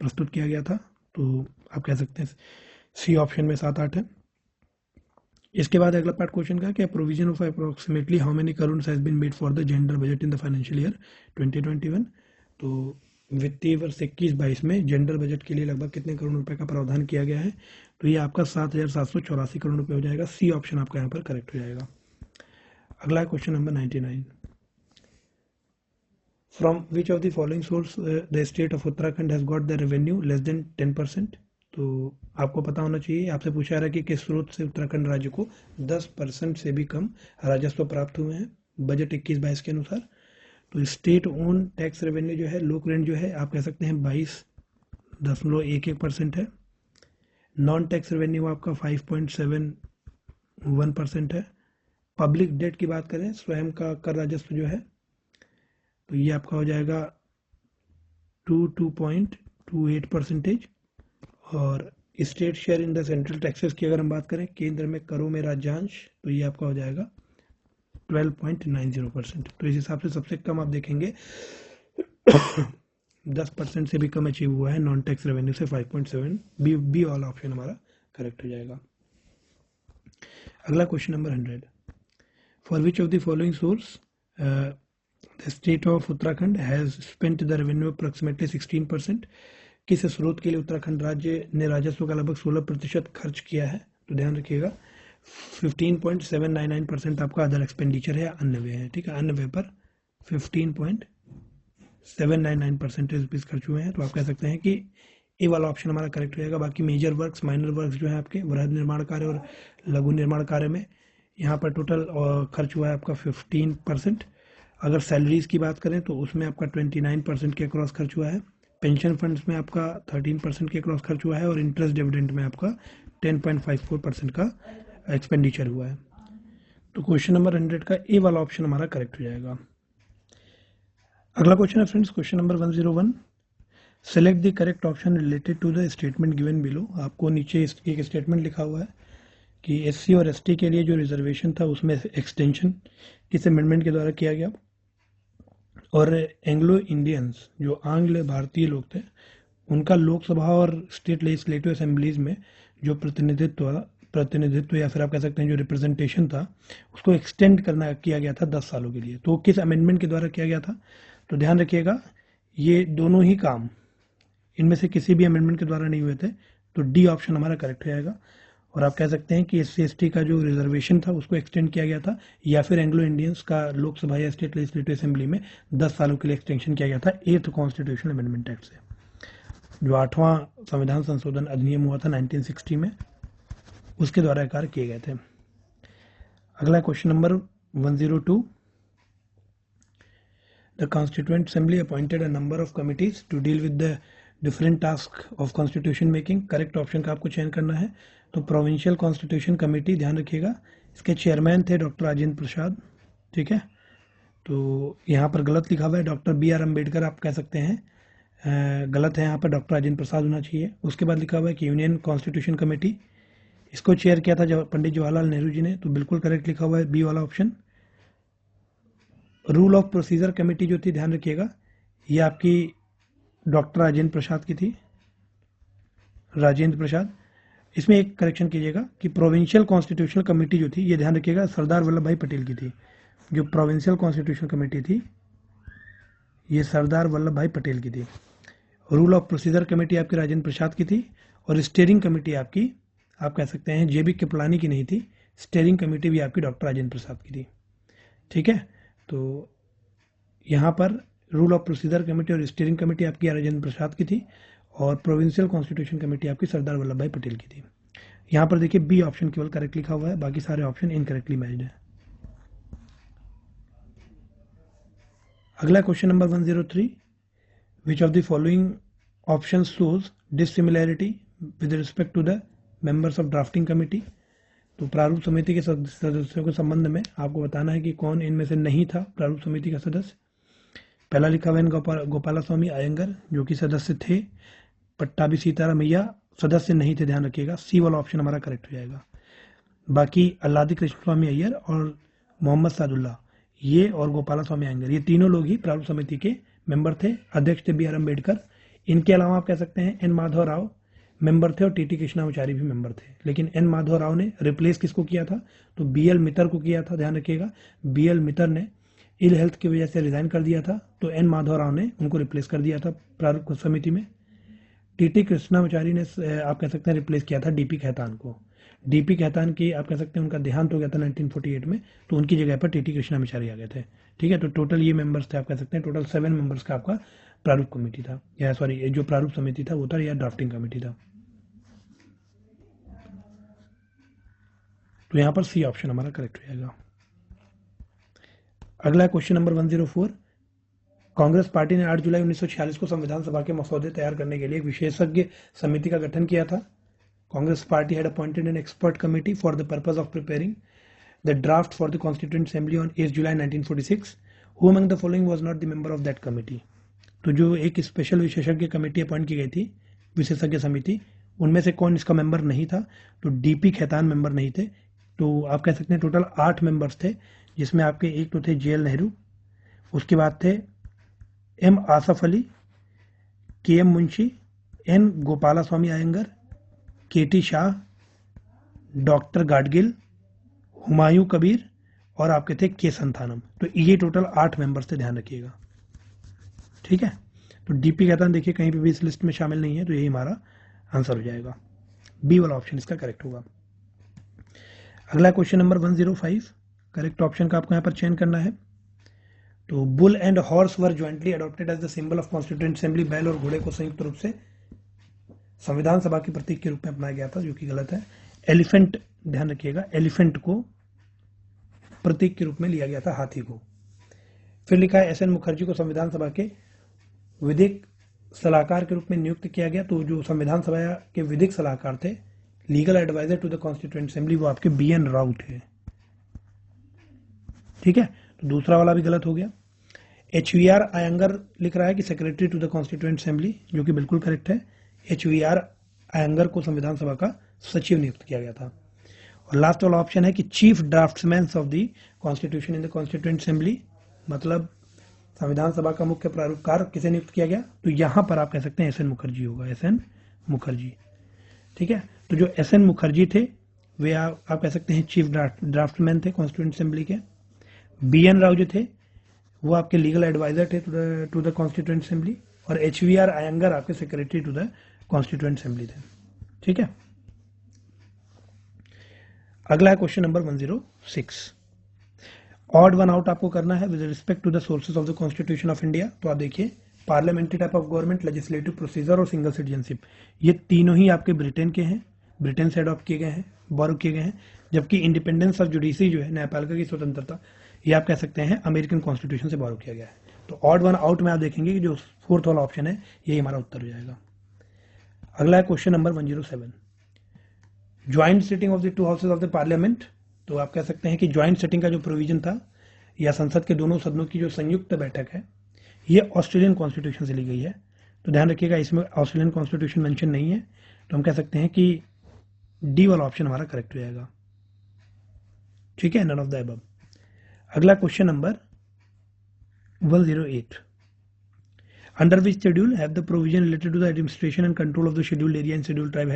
प्रस्तुत किया गया था। तो आप कह सकते हैं सी ऑप्शन में 7-8 है। इसके बाद अगला पार्ट क्वेश्चन का कि provision of approximately how many crore has been made for the gender budget in the financial year 2021? तो वित्तीय वर्ष 21-22 में जेंडर बजट के लिए लगभग कितने करोड़ रुपए का प्रावधान किया गया है? तो ये आपका 7,784 करोड़ रुपए हो जाएगा। सी ऑप्शन आपका यहाँ पर करेक्ट हो जाएगा। अगला question number 99, from which of the following source the state of Uttarakhand has got the revenue less than 10%? तो आपको पता होना चाहिए, आपसे पूछा रहा है कि किस स्रोत से उत्तराखंड राज्य को 10% से भी कम राजस्व प्राप्त हुए हैं बजट 21-22 के अनुसार। तो स्टेट ओन टैक्स रेवेन्यू जो है, लोक रेंट जो है, आप कह सकते हैं 22.11% है। नॉन टैक्स रेवेन्यू आपका 5.71% है। पब्लिक डेट की बात करें, स्वयं का कर राजस्व जो है, तो ये आपका हो जाएगा 2.28%। और state share in the central taxes की अगर हम बात करें, केंद्र में करों में राज्यांश, तो ये आपका हो जाएगा 12.90%। तो इस हिसाब से सबसे कम आप देखेंगे 10% से भी कम अचीव हुआ है नॉन टैक्स रेवेन्यू से 5.7। बी ऑल ऑप्शन हमारा करेक्ट हो जाएगा। अगला question number 100, for which of the following source the state of Uttarakhand has spent the revenue approximately 16%? किस स्रोत के लिए उत्तराखंड राज्य ने राजस्व का लगभग 16% खर्च किया है? तो ध्यान रखिएगा 15.799% आपका अदर एक्सपेंडिचर है, अन्य व्यय है। ठीक है, अन्य व्यय पर 15.799% रुपीज़ खर्च हुए हैं। तो आप कह सकते हैं कि ए वाला ऑप्शन हमारा करेक्ट रहेगा। बाकी मेजर वर्क्स, माइनर वर्क्स जो है आपके वृहद निर्माण कार्य और लघु निर्माण कार्य में यहाँ पर टोटल खर्च हुआ है आपका 15%। अगर सैलरीज की बात करें तो उसमें आपका 29% के क्रॉस खर्च हुआ है। पेंशन फंड्स में आपका 13% के क्रॉस खर्च हुआ है और इंटरेस्ट डिविडेंड में आपका 10.54% का एक्सपेंडिचर हुआ है। तो क्वेश्चन नंबर 100 का ए वाला ऑप्शन हमारा करेक्ट हो जाएगा। अगला क्वेश्चन है friends, question number 101। Select the correct option related to the statement given below. आपको नीचे एक स्टेटमेंट लिखा हुआ है कि एससी और एसटी के लिए जो रिजर्वेशन था उसमें एक्सटेंशन किस अमेंडमेंट के द्वारा किया गया, और एंग्लो इंडियंस जो आंग्ल भारतीय लोग थे उनका लोकसभा और स्टेट लेजिस्लेटिव असेंबलीज में जो प्रतिनिधित्व या फिर आप कह सकते हैं जो रिप्रेजेंटेशन था उसको एक्सटेंड किया गया था 10 सालों के लिए। तो किस अमेंडमेंट के द्वारा किया गया था? तो ध्यान रखिएगा ये दोनों ही काम इनमें से किसी भी अमेंडमेंट के द्वारा नहीं हुए थे। तो डी ऑप्शन हमारा करेक्ट हो जाएगा। और आप कह सकते हैं कि एससी एसटी का जो रिजर्वेशन था उसको एक्सटेंड किया गया था, या फिर एंग्लो इंडियंस का लोकसभा या स्टेट लेजिस्लेटिव असेंबली में 10 सालों के लिए एक्सटेंशन किया गया था 8th कॉन्स्टिट्यूशनल अमेंडमेंट एक्ट से, जो 8वां संविधान संशोधन अधिनियम हुआ था 1960 में, उसके द्वारा कार्य किए गए थे। अगला question number 102। The constituent assembly appointed a number of committees to deal with the different task of constitution making. Correct option का आपको चयन करना है। तो प्रोविंशियल कॉन्स्टिट्यूशन कमेटी, ध्यान रखिएगा इसके चेयरमैन थे डॉक्टर राजेंद्र प्रसाद। ठीक है, तो यहाँ पर गलत लिखा हुआ है डॉक्टर BR अम्बेडकर, आप कह सकते हैं गलत है, यहाँ पर डॉक्टर राजेंद्र प्रसाद होना चाहिए। उसके बाद लिखा हुआ है कि यूनियन कॉन्स्टिट्यूशन कमेटी, इसको चेयर किया था पंडित जवाहरलाल नेहरू जी ने, तो बिल्कुल करेक्ट लिखा हुआ है बी वाला option. Rule of procedure committee जो थी, ध्यान रखिएगा ये आपकी डॉक्टर राजेंद्र प्रसाद की थी, राजेंद्र प्रसाद। इसमें एक करेक्शन कीजिएगा कि प्रोविंशियल कॉन्स्टिट्यूशनल कमेटी जो थी ये ध्यान रखिएगा सरदार वल्लभ भाई पटेल की थी। जो प्रोविंशियल कॉन्स्टिट्यूशनल कमेटी थी ये सरदार वल्लभ भाई पटेल की थी। रूल ऑफ प्रोसीजर कमेटी आपकी राजेंद्र प्रसाद की थी, और स्टीयरिंग कमेटी आपकी आप कह सकते हैं JB कृपलानी की नहीं थी, स्टीयरिंग कमेटी भी आपकी डॉक्टर राजेंद्र प्रसाद की थी। ठीक है, तो यहाँ पर रूल ऑफ प्रोसीजर कमेटी और स्टीयरिंग कमेटी आपकी राजेंद्र प्रसाद की थी, और प्रोविंशियल कॉन्स्टिट्यूशन कमेटी आपकी सरदार वल्लभ भाई पटेल की थी। यहाँ पर देखिए बी ऑप्शन केवल करेक्ट लिखा हुआ है, बाकी सारे ऑप्शन इनकरेक्टली मैच्ड है। अगला question number 103। Which of the following option shows dissimilarity with respect to the members of drafting committee. तो प्रारूप समिति के सदस्यों के संबंध में आपको बताना है कि कौन इनमें से नहीं था प्रारूप समिति का सदस्य। पहला लिखा हुआ है गोपाला स्वामी अयंगर जो कि सदस्य थे। पट्टाभी सीतारामैया सदस्य नहीं थे, ध्यान रखिएगा, सी वाला ऑप्शन हमारा करेक्ट हो जाएगा। बाकी अल्लादी कृष्ण स्वामी अय्यर और मोहम्मद सादुल्ला ये और गोपाला स्वामी अयंगर ये तीनों लोग ही प्रारूप समिति के मेंबर थे। अध्यक्ष थे BR अम्बेडकर। इनके अलावा आप कह सकते हैं N माधव राव मेंबर थे और TT कृष्णामाचारी भी मेंबर थे, लेकिन N माधव राव ने रिप्लेस किसको किया था? तो BL मित्तर को किया था। ध्यान रखिएगा BL मित्तर ने इल हेल्थ की वजह से रिजाइन कर दिया था, तो N माधव राव ने उनको रिप्लेस कर दिया था प्रारूप समिति में। TT कृष्णामाचारी ने आप कह सकते हैं रिप्लेस किया था DP खेतान को। DP खेतान की आप कह सकते हैं उनका देहांत हो गया था 1948 में, तो उनकी जगह पर TT कृष्णामाचारी आ गए थे। ठीक है, तो टोटल ये मेंबर्स थे, आप कह सकते हैं टोटल 7 मेंबर्स का आपका प्रारूप कमेटी था, या सॉरी जो प्रारूप समिति था वो था या ड्राफ्टिंग कमेटी था। तो यहाँ पर सी ऑप्शन हमारा करेक्ट हो जाएगा। अगला क्वेश्चन नंबर 104। कांग्रेस पार्टी ने 8 जुलाई 1946 को संविधान सभा के मसौदे तैयार करने के लिए एक विशेषज्ञ समिति का गठन किया था। Congress party had appointed an expert committee for the purpose of preparing the draft for the constituent assembly on 8 July 1946। Who among the following was not the member of that committee. तो जो एक स्पेशल विशेषज्ञ committee appoint की गई थी, विशेषज्ञ समिति, उनमें से कौन इसका मेंबर नहीं था? तो DP खेतान मेंबर नहीं थे। तो आप कह सकते हैं टोटल 8 मेंबर्स थे, जिसमें आपके एक तो थे JL नेहरू, उसके बाद थे M Asaf Ali, KM Munshi, N Gopala Swami Ayyangar, KT Shah, doctor Gadgil, Humayun Kabir और आपके थे K संथानम। तो ये टोटल 8 मेंबर्स थे, ध्यान रखिएगा। ठीक है, तो DP खेतान देखिए कहीं पे भी इस लिस्ट में शामिल नहीं है, तो यही हमारा आंसर हो जाएगा। बी वाला ऑप्शन इसका करेक्ट होगा। अगला क्वेश्चन नंबर 105। करेक्ट ऑप्शन का आपको यहाँ पर चयन करना है। तो bull and horse were jointly adopted as the symbol of constituent assembly. बैल और घोड़े को संयुक्त रूप से संविधान सभा के प्रतीक के रूप में अपनाया गया था, जो कि गलत है। एलिफेंट, ध्यान रखिएगा, एलिफेंट को प्रतीक के रूप में लिया गया था, हाथी को। फिर लिखा है एस एन मुखर्जी को संविधान सभा के विधिक सलाहकार के रूप में नियुक्त किया गया। तो जो संविधान सभा के विधिक सलाहकार थे, legal adviser to the constituent assembly, वो आपके BN राव थे। ठीक है, तो दूसरा वाला भी गलत हो गया। HVR अयंगर लिख रहा है कि secretary to the constituent assembly, जो कि बिल्कुल करेक्ट है। HVR अयंगर को संविधान सभा का सचिव नियुक्त किया गया था। और लास्ट वाला ऑप्शन है कि chief draughtsman of the constitution in the constituent assembly, मतलब संविधान सभा का मुख्य प्रारूपकार किसे नियुक्त किया गया, तो यहां पर आप कह सकते हैं SN मुखर्जी होगा, SN मुखर्जी। ठीक है, तो जो SN मुखर्जी थे वे आप कह सकते हैं चीफ ड्राफ्टमैन थे कॉन्स्टिट्यूएंट असेंबली के। BN राव जो थे वो आपके लीगल एडवाइजर थे टू द कॉन्स्टिट्यूएंट असेंबली। और HVR अयंगर आपके secretary to the constituent Assembly थे। ठीक है, अगला है question number 106। Odd one out आपको करना है with respect to the sources of the constitution of India. तो आप देखिए, पार्लियामेंट्री टाइप ऑफ गवर्नमेंट, लेजिस्लेटिव प्रोसीजर और सिंगल सिटीजनशिप, ये तीनों ही आपके ब्रिटेन के हैं, ब्रिटेन से अडॉप्ट किए गए हैं, बोरो किए गए हैं। जबकि इंडिपेंडेंस ऑफ जुडिशरी जो है, न्यायपालिका की स्वतंत्रता, ये आप कह सकते हैं अमेरिकन कॉन्स्टिट्यूशन से बोरो किया गया है। तो ऑड वन आउट में आप देखेंगे कि जो फोर्थ वाला ऑप्शन है यही हमारा उत्तर हो जाएगा। अगला है question number 107। Joint sitting of the two houses of the parliament. तो आप कह सकते हैं कि ज्वाइंट सिटिंग का जो प्रोविजन था, या संसद के दोनों सदनों की जो संयुक्त बैठक है, ये ऑस्ट्रेलियन कॉन्स्टिट्यूशन से ली गई है। तो ध्यान रखिएगा, इसमें ऑस्ट्रेलियन कॉन्स्टिट्यूशन मेंशन नहीं है, तो हम कह सकते हैं कि डी वाला ऑप्शन हमारा करेक्ट हो जाएगा। ठीक है, नन ऑफ द अबव। अगला question number 108। Under which schedule have the provision related to the administration and control of the scheduled area and scheduled tribe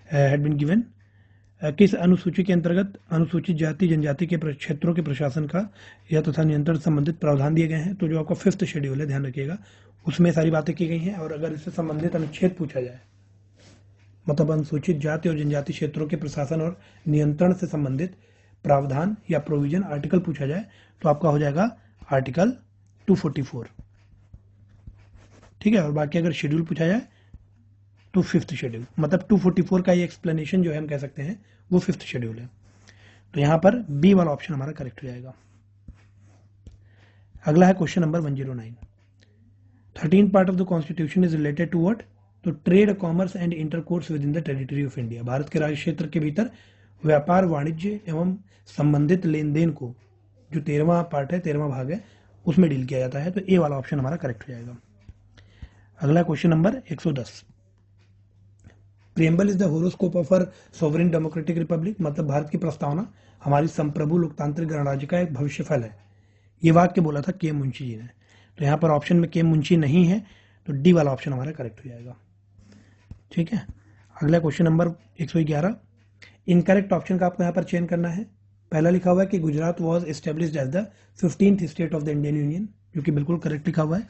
had been given. किस अनुसूची के अंतर्गत अनुसूचित जाति जनजाति के क्षेत्रों के प्रशासन का या तथा नियंत्रण संबंधित प्रावधान दिए गए हैं। तो जो आपका 5th शेड्यूल है, ध्यान रखिएगा, उसमें सारी बातें की गई हैं। और अगर इससे संबंधित अनुच्छेद पूछा जाए, मतलब अनुसूचित जाति और जनजाति क्षेत्रों के प्रशासन और नियंत्रण से संबंधित प्रावधान या प्रोविजन आर्टिकल पूछा जाए, तो आपका हो जाएगा आर्टिकल 244। ठीक है, और बाकी अगर शेड्यूल पूछा जाए तो 5th शेड्यूल, मतलब 244 का ये एक्सप्लेनेशन जो है हम कह सकते हैं वो 5th शेड्यूल है। तो यहां पर बी वाला ऑप्शन हमारा करेक्ट हो जाएगा। अगला है question number 109। 13th part of the constitution is related to what. तो trade, commerce and intercourse within the territory of India. Bharat के राज्य क्षेत्र के भीतर व्यापार, वाणिज्य एवं संबंधित लेन देन को, जो 13वां पार्ट है, 13वां भाग है, उसमें डील किया जाता है। तो ए वाला ऑप्शन हमारा करेक्ट हो जाएगा। अगला question number 110। Preamble is the horoscope of our sovereign democratic Republic. मतलब भारत की प्रस्तावना हमारी संप्रभु लोकतांत्रिक गणराज्य का एक भविष्यफल है। ये वाक्य बोला था के मुंशी जी ने। तो यहाँ पर ऑप्शन में के मुंशी नहीं है, तो डी वाला ऑप्शन हमारा करेक्ट हो जाएगा। ठीक है, अगला क्वेश्चन नंबर 111। इनकरेक्ट ऑप्शन का आपको यहाँ पर चयन करना है। पहला लिखा हुआ है कि Gujarat was established as the 15th state of the Indian union, जो कि बिल्कुल करेक्ट लिखा हुआ है।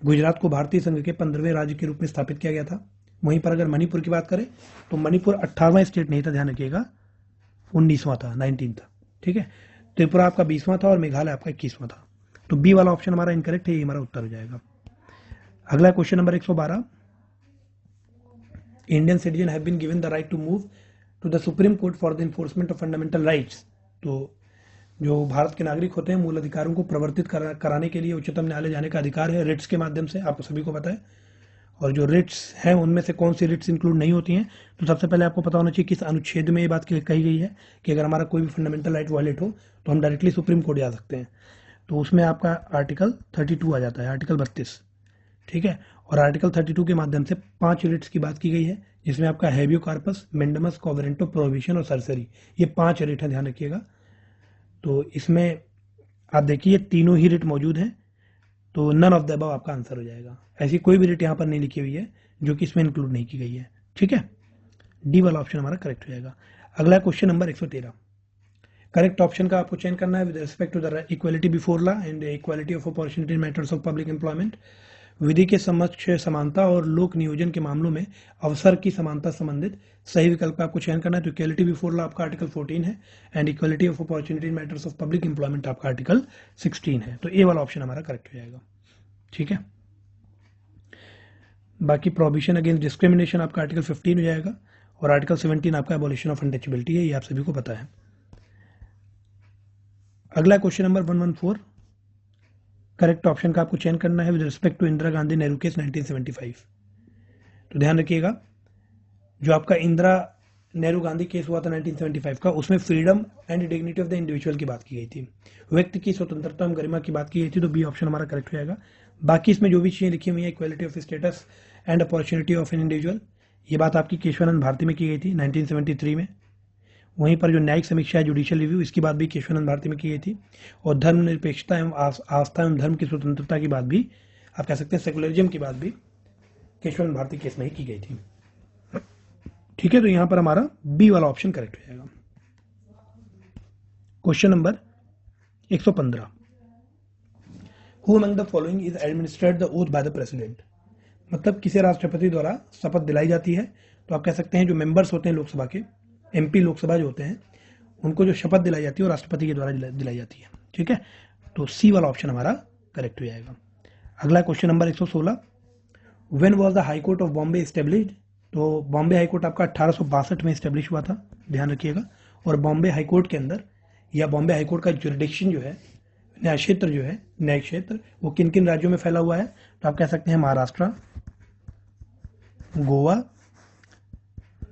गुजरात को भारतीय संघ के 15वें राज्य के रूप में स्थापित किया गया था। वहीं पर अगर मणिपुर की बात करें तो मणिपुर 18वां स्टेट नहीं था, ध्यान रखिएगा, 19वां था, 19 था। ठीक है, त्रिपुरा आपका 20वां था और मेघालय आपका 21वां था। तो बी वाला ऑप्शन हमारा इनकरेक्ट है, ये हमारा उत्तर हो जाएगा। अगला question number 112। Indian citizen have been given the right to move to the Supreme Court for the enforcement of fundamental rights. तो जो भारत के नागरिक होते हैं, मूल अधिकारों को प्रवर्तित कराने के लिए उच्चतम न्यायालय जाने का अधिकार है रिट्स के माध्यम से, आपको सभी को पता है। और जो रिट्स हैं उनमें से कौन सी रिट्स इंक्लूड नहीं होती हैं, तो सबसे पहले आपको पता होना चाहिए किस अनुच्छेद में ये बात कही गई है कि अगर हमारा कोई भी फंडामेंटल राइट वायलेट हो तो हम डायरेक्टली सुप्रीम कोर्ट जा सकते हैं। तो उसमें आपका आर्टिकल 32 आ जाता है, आर्टिकल 32। ठीक है, और आर्टिकल 32 के माध्यम से 5 रिट्स की बात की गई है, जिसमें आपका हैबियो कार्पस, मेंडमस, कोवेरेंटो, प्रोहिबिशन और सरसरी, ये 5 रिट हैं, ध्यान रखिएगा। तो इसमें आप देखिए तीनों ही रिट मौजूद हैं, तो नन ऑफ द अबव आपका आंसर हो जाएगा। ऐसी कोई भी रिट यहाँ पर नहीं लिखी हुई है जो कि इसमें इंक्लूड नहीं की गई है। ठीक है, डी वाला ऑप्शन हमारा करेक्ट हो जाएगा। अगला क्वेश्चन नंबर 113। करेक्ट ऑप्शन का आपको चयन करना है with respect to the equality before law and equality of opportunity in matters of public employment. विधि के समक्ष समानता और लोक नियोजन के मामलों में अवसर की समानता संबंधित सही विकल्प का आपको चयन करना है। तो इक्वलिटी बिफोर लॉ आपका आर्टिकल 14 है and equality of opportunity in matters of public employment आपका आर्टिकल 16 है। तो ए वाला ऑप्शन हमारा करेक्ट हो जाएगा। ठीक है, बाकी प्रोहिबिशन अगेंस्ट डिस्क्रिमिनेशन आपका आर्टिकल 15 हो जाएगा और आर्टिकल 17 आपका एबॉलिशन ऑफ अनटचेबिलिटी है, ये आप सभी को पता है। अगला क्वेश्चन नंबर 114, करेक्ट ऑप्शन का आपको चयन करना है with respect to Indira Gandhi Nehru case 1975। तो ध्यान रखिएगा, जो आपका इंदिरा नेहरू गांधी केस हुआ था 1975 का, उसमें freedom and dignity of the individual की बात की गई थी, व्यक्ति की स्वतंत्रता एवं गरिमा की बात की गई थी। तो बी ऑप्शन हमारा करेक्ट हो जाएगा। बाकी इसमें जो भी चीजें लिखी हुई है, equality of status and opportunity of an individual, ये बात आपकी केशवानंद भारती में की गई थी 1973 में। वहीं पर जो न्यायिक समीक्षा है, जुडिशियल रिव्यू, इसकी बात भी केशवानंद भारती में की गई थी। और धर्मनिरपेक्षता एवं आस्था एवं धर्म की स्वतंत्रता की बात भी, आप कह सकते हैं सेकुलरिज्म की बात भी केशवानंद भारती केस में ही की गई थी। ठीक है, तो यहां पर हमारा बी वाला ऑप्शन करेक्ट हो जाएगा। Question number 115, who among the following is administered the oath by the president. मतलब किसी राष्ट्रपति द्वारा शपथ दिलाई जाती है, तो आप कह सकते हैं जो मेंबर्स होते हैं लोकसभा के, एमपी लोकसभा जो होते हैं, उनको जो शपथ दिलाई जाती है वो राष्ट्रपति के द्वारा दिलाई जाती है। ठीक है, तो सी वाला ऑप्शन हमारा करेक्ट हो जाएगा। अगला question number 116, when was the high court of Bombay established. तो बॉम्बे हाई कोर्ट आपका 1862 में एस्टेब्लिश हुआ था, ध्यान रखिएगा। और बॉम्बे हाई कोर्ट के अंदर या बॉम्बे हाई कोर्ट का जुरिडिक्शन जो है, न्याय क्षेत्र जो है, न्याय क्षेत्र, वो किन किन राज्यों में फैला हुआ है। तो आप कह सकते हैं महाराष्ट्र, गोवा,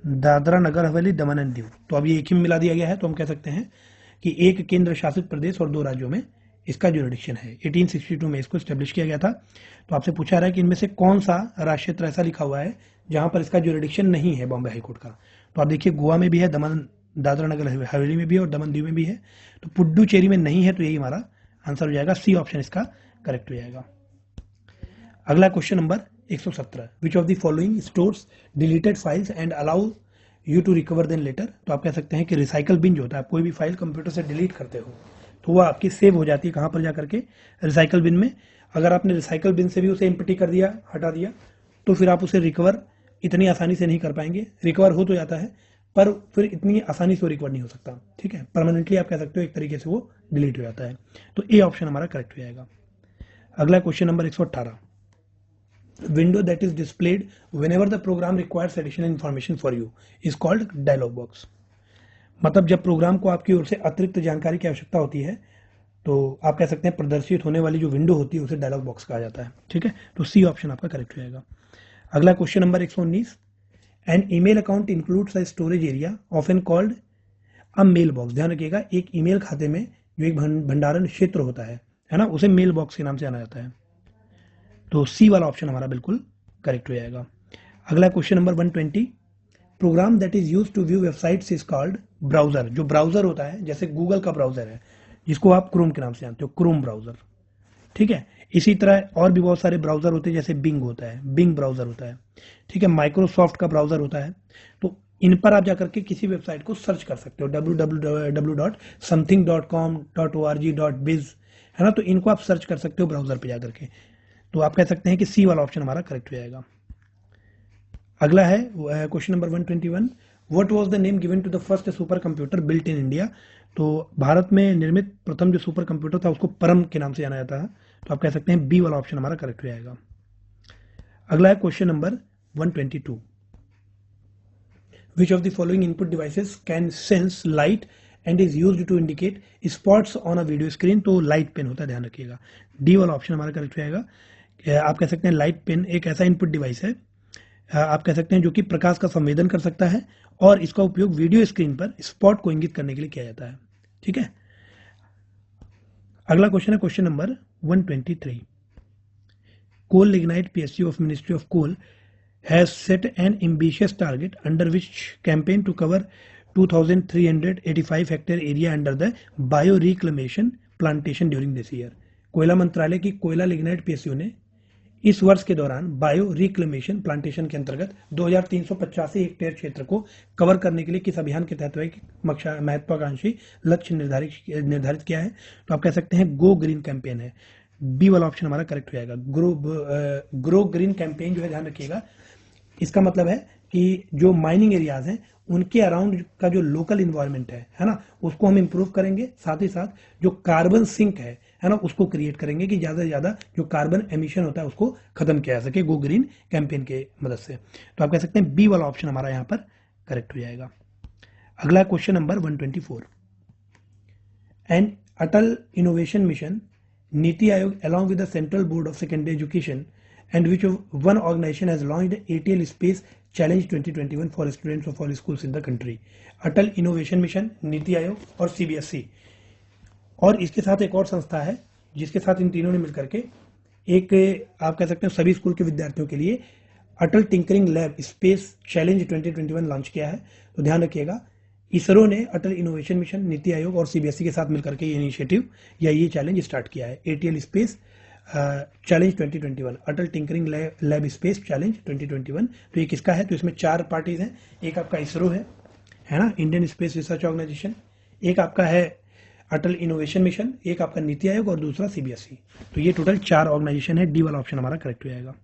दादरा नगर हवेली, दमन एंड दीव। तो अब ये एक ही में मिला दिया गया है, तो हम कह सकते हैं कि एक केंद्र शासित प्रदेश और 2 राज्यों में इसका जुरिडिक्शन है। 1862 में इसको स्टैब्लिश किया गया था। तो आपसे पूछा रहा है कि इनमें से कौन सा राज्य क्षेत्र ऐसा लिखा हुआ है जहां पर इसका जुरिडिक्शन नहीं है बॉम्बे हाईकोर्ट का। तो आप देखिए, गोवा में भी है, दमन दादरा नगर हवेली में भी है और दमन दीव में भी है। तो पुडुचेरी में नहीं है, तो यही हमारा आंसर हो जाएगा, सी ऑप्शन इसका करेक्ट हो जाएगा। अगला question number 117, which of the following stores deleted files and allow you to recover then later. तो आप कह सकते हैं कि रिसाइकल बिन जो होता है, आप कोई भी फाइल कंप्यूटर से डिलीट करते हो तो वह आपकी सेव हो जाती है कहाँ पर जाकर के, रिसाइकल बिन में। अगर आपने रिसाइकल बिन से भी उसे एम्प्टी कर दिया, हटा दिया, तो फिर आप उसे रिकवर इतनी आसानी से नहीं कर पाएंगे। रिकवर हो तो जाता है पर फिर इतनी आसानी से रिकवर नहीं हो सकता। ठीक है, परमानेंटली आप कह सकते हो एक तरीके से वो डिलीट हो जाता है। तो ए ऑप्शन हमारा करेक्ट हो जाएगा। अगला question number 118, window that is displayed whenever the program requires additional information for you is called dialog box। मतलब जब प्रोग्राम को आपकी ओर से अतिरिक्त जानकारी की आवश्यकता होती है, तो आप कह सकते हैं प्रदर्शित होने वाली जो विंडो होती है उसे डायलॉग बॉक्स कहा जाता है। ठीक है, तो सी ऑप्शन आपका करेक्ट हो जाएगा। अगला question number 119, an email account includes a storage area of an called a mail box. ध्यान रखिएगा, एक ईमेल खाते में जो एक भंडारण क्षेत्र होता है ना, उसे मेल बॉक्स के नाम से जाना जाता है। तो सी वाला ऑप्शन हमारा बिल्कुल करेक्ट हो जाएगा। अगला question number 120, program that is used to view websites is called browser. जो ब्राउजर होता है, जैसे गूगल का ब्राउजर है जिसको आप क्रोम के नाम से जानते हो, क्रोम ब्राउजर। ठीक है, इसी तरह और भी बहुत सारे ब्राउजर होते हैं, जैसे बिंग होता है, बिंग ब्राउजर होता है। ठीक है, माइक्रोसॉफ्ट का ब्राउजर होता है। तो इन पर आप जाकर के किसी वेबसाइट को सर्च कर सकते हो, www.something.com.org.biz, है ना। तो इनको आप सर्च कर सकते हो ब्राउजर पे जाकर के। तो आप कह सकते हैं कि सी वाला ऑप्शन हमारा करेक्ट हो जाएगा। अगला है question number 121, what was the name given to the first super computer built in India. तो भारत में निर्मित प्रथम जो सुपर कंप्यूटर था उसको परम के नाम से जाना जाता है। तो आप कह सकते हैं बी वाला ऑप्शन हमारा करेक्ट हो जाएगा। अगला है question number 122, which of the following input devices can sense light and is used to indicate spots on a video screen. तो लाइट पेन होता है, ध्यान रखिएगा, डी वाला ऑप्शन हमारा करेक्ट हो जाएगा। आप कह सकते हैं लाइट पेन एक ऐसा इनपुट डिवाइस है, आप कह सकते हैं जो कि प्रकाश का संवेदन कर सकता है और इसका उपयोग वीडियो स्क्रीन पर स्पॉट को इंगित करने के लिए किया जाता है। ठीक है, अगला क्वेश्चन है question number 123, coal lignite PSU of ministry of coal has set an ambitious target under which campaign to cover 2385 hectare area under the bio reclamation plantation during this year. कोयला मंत्रालय की कोयला लिग्नाइट पीएसयू ने इस वर्ष के दौरान bio reclamation plantation के अंतर्गत 2385 हेक्टेयर क्षेत्र को कवर करने के लिए किस अभियान के तहत एक महत्वाकांक्षी लक्ष्य निर्धारित किया है। तो आप कह सकते हैं गो ग्रीन कैंपेन है, बी वाला ऑप्शन हमारा करेक्ट हो जाएगा। ग्रो ग्रीन कैंपेन जो है, ध्यान रखिएगा, इसका मतलब है कि जो माइनिंग एरियाज हैं उनके अराउंड का जो लोकल इन्वायरमेंट है ना, उसको हम इंप्रूव करेंगे। साथ ही साथ जो कार्बन सिंक है ना, उसको क्रिएट करेंगे कि ज़्यादा से ज़्यादा जो कार्बन एमिशन होता है उसको खत्म किया जा सके गो ग्रीन कैंपेन के मदद से। तो आप कह सकते हैं बी वाला ऑप्शन हमारा यहाँ पर करेक्ट हो जाएगा। अगला question number 124, N Atal innovation mission NITI Aayog along with the Central Board of Secondary Education and which one organization has launched ATL Space Challenge 2021 for students of all schools in the country। Atal innovation mission, NITI Aayog और CBSE, और इसके साथ एक और संस्था है जिसके साथ इन तीनों ने मिलकर के एक, आप कह सकते हैं, सभी स्कूल के विद्यार्थियों के लिए Atal tinkering lab space challenge 2021 launch किया है। तो ध्यान रखिएगा, इसरो ने अटल इनोवेशन मिशन, नीति आयोग और CBSE के साथ मिलकर के ये इनिशिएटिव या ये चैलेंज स्टार्ट किया है। ATL स्पेस चैलेंज 2021, अटल टिंकरिंग लैब स्पेस चैलेंज 2021। तो ये किसका है? तो इसमें 4 पार्टीज हैं। एक आपका इसरो है ना, इंडियन स्पेस रिसर्च ऑर्गेनाइजेशन, एक आपका है अटल इनोवेशन मिशन, एक आपका नीति आयोग और दूसरा CBSE। तो ये टोटल 4 ऑर्गेनाइजेशन है। डी वाला ऑप्शन हमारा करेक्ट हो जाएगा।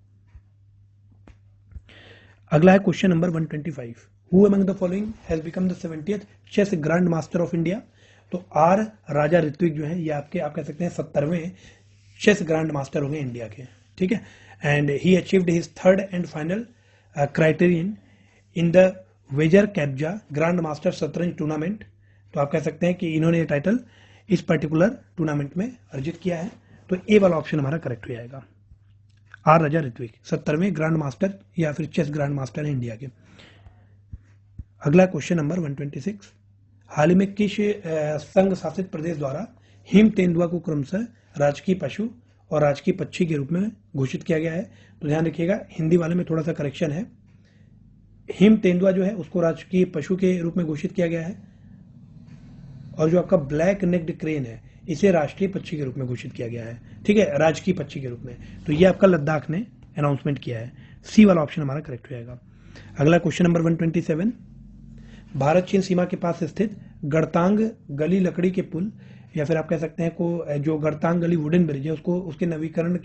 अगला है question number 125, Who among the following has become the 70th chess grand master of India? तो आर राजा ऋत्विक जो है ये आपके, आप कह सकते हैं, 70वें चेस ग्रैंड मास्टर होंगे इंडिया के, ठीक है। And he achieved his third and final criterion in the Vezerkepzo grand master शतरंज टूर्नामेंट। तो आप कह सकते हैं कि इन्होंने ये टाइटल इस पर्टिकुलर टूर्नामेंट में अर्जित किया है। तो ए वाला ऑप्शन हमारा करेक्ट हो जाएगा। आर राजा ऋत्विक 70वें ग्रैंड मास्टर या फिर चेस ग्रैंड मास्टर है इंडिया के। अगला क्वेश्चन नंबर 126, हाल ही में किस संघ शासित प्रदेश द्वारा हिम तेंदुआ को क्रमशः राजकीय पशु और राजकीय पक्षी के रूप में घोषित किया गया है? तो ध्यान रखिएगा, हिंदी वाले में थोड़ा सा करेक्शन है। हिम तेंदुआ जो है उसको राजकीय पशु के रूप में घोषित किया गया है, और जो आपका ब्लैक नेक्ड क्रेन है इसे राष्ट्रीय पक्षी के रूप में घोषित किया गया है, ठीक है, राजकीय पक्षी के रूप में। तो ये आपका लद्दाख ने अनाउंसमेंट किया है। सी वाला ऑप्शन हमारा करेक्ट हो जाएगा। अगला क्वेश्चन नंबर 127, भारत चीन सीमा के पास स्थित गड़तांग गली लकड़ी के पुल या फिर आप कह सकते हैं को जो गड़तांग गली वुडन ब्रिज है उसको उसके नवीनीकरण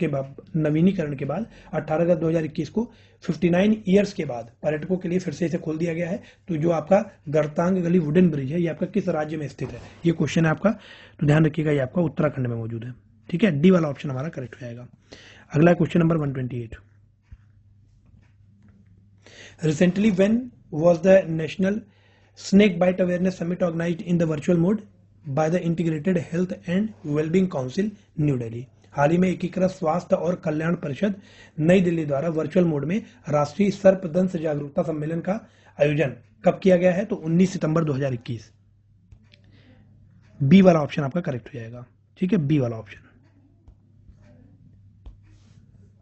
के बाद 18 अगस्त 2021 को 59 ईयर्स के बाद पर्यटकों के लिए फिर से इसे खोल दिया गया है। तो जो आपका गड़तांग गली वुडन ब्रिज है ये आपका किस राज्य में स्थित है? ये क्वेश्चन है आपका। तो ध्यान रखिएगा, ये आपका उत्तराखंड में मौजूद है, ठीक है। डी वाला ऑप्शन हमारा करेक्ट हो जाएगा। अगला question number 128, recently when was the national Snake Bite Awareness Summit organized in the virtual mode by the Integrated Health and Wellbeing Council, New Delhi. हाल ही में एकीकृत स्वास्थ्य और कल्याण परिषद नई दिल्ली द्वारा वर्चुअल मोड में राष्ट्रीय सर्पदंश जागरूकता सम्मेलन का आयोजन कब किया गया है? तो 19 सितंबर 2021। बी वाला ऑप्शन आपका करेक्ट हो जाएगा, ठीक है, बी वाला ऑप्शन।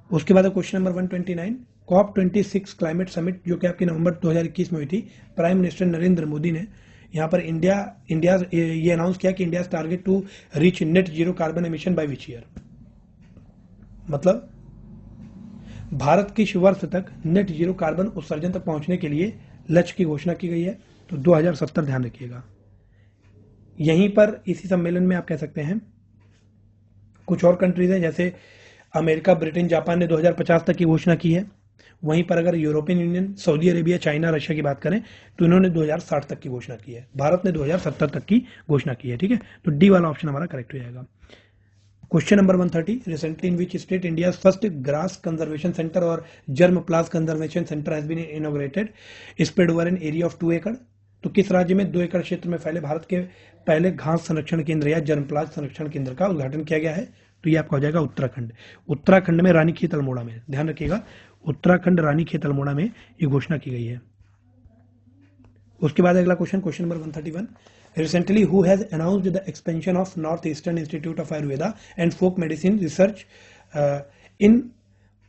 उसके बाद question number 129, COP26 climate summit जो कि आपकी नवंबर 2021 में हुई थी, प्राइम मिनिस्टर नरेंद्र मोदी ने यहाँ पर इंडिया ये अनाउंस किया कि India target to reach net zero carbon emission by which year? मतलब भारत की वर्ष तक नेट जीरो कार्बन उत्सर्जन तक पहुंचने के लिए लक्ष्य की घोषणा की गई है। तो 2070 ध्यान रखिएगा। यहीं पर इसी सम्मेलन में आप कह सकते हैं कुछ और कंट्रीज हैं जैसे अमेरिका, ब्रिटेन, जापान ने 2050 तक की घोषणा की है। वहीं पर अगर European union, Saudi Arabia, China, Russia की बात करें तो इन्होंने 2060 तक की घोषणा की है। भारत ने 2070 तक की घोषणा की है, ठीक है। तो डी वाला ऑप्शन हमारा करेक्ट हो जाएगा। Question number 130, recently in which state India first grass conservation centre और germplasm conservation centre has been inaugurated spread over an area of 2 एकड़? तो किस राज्य में 2 एकड़ क्षेत्र में फैले भारत के पहले घास संरक्षण केंद्र या जर्म प्लास संरक्षण केंद्र का उद्घाटन किया गया है? तो ये आपका हो जाएगा उत्तराखंड। उत्तराखंड में रानीखेत अल्मोड़ा में, ध्यान रखिएगा, उत्तराखंड रानीखेत अल्मोड़ा में ये घोषणा की गई है। उसके बाद अगला question number 131, recently who has announced the expansion of North Eastern Institute of Ayurveda and folk medicine research in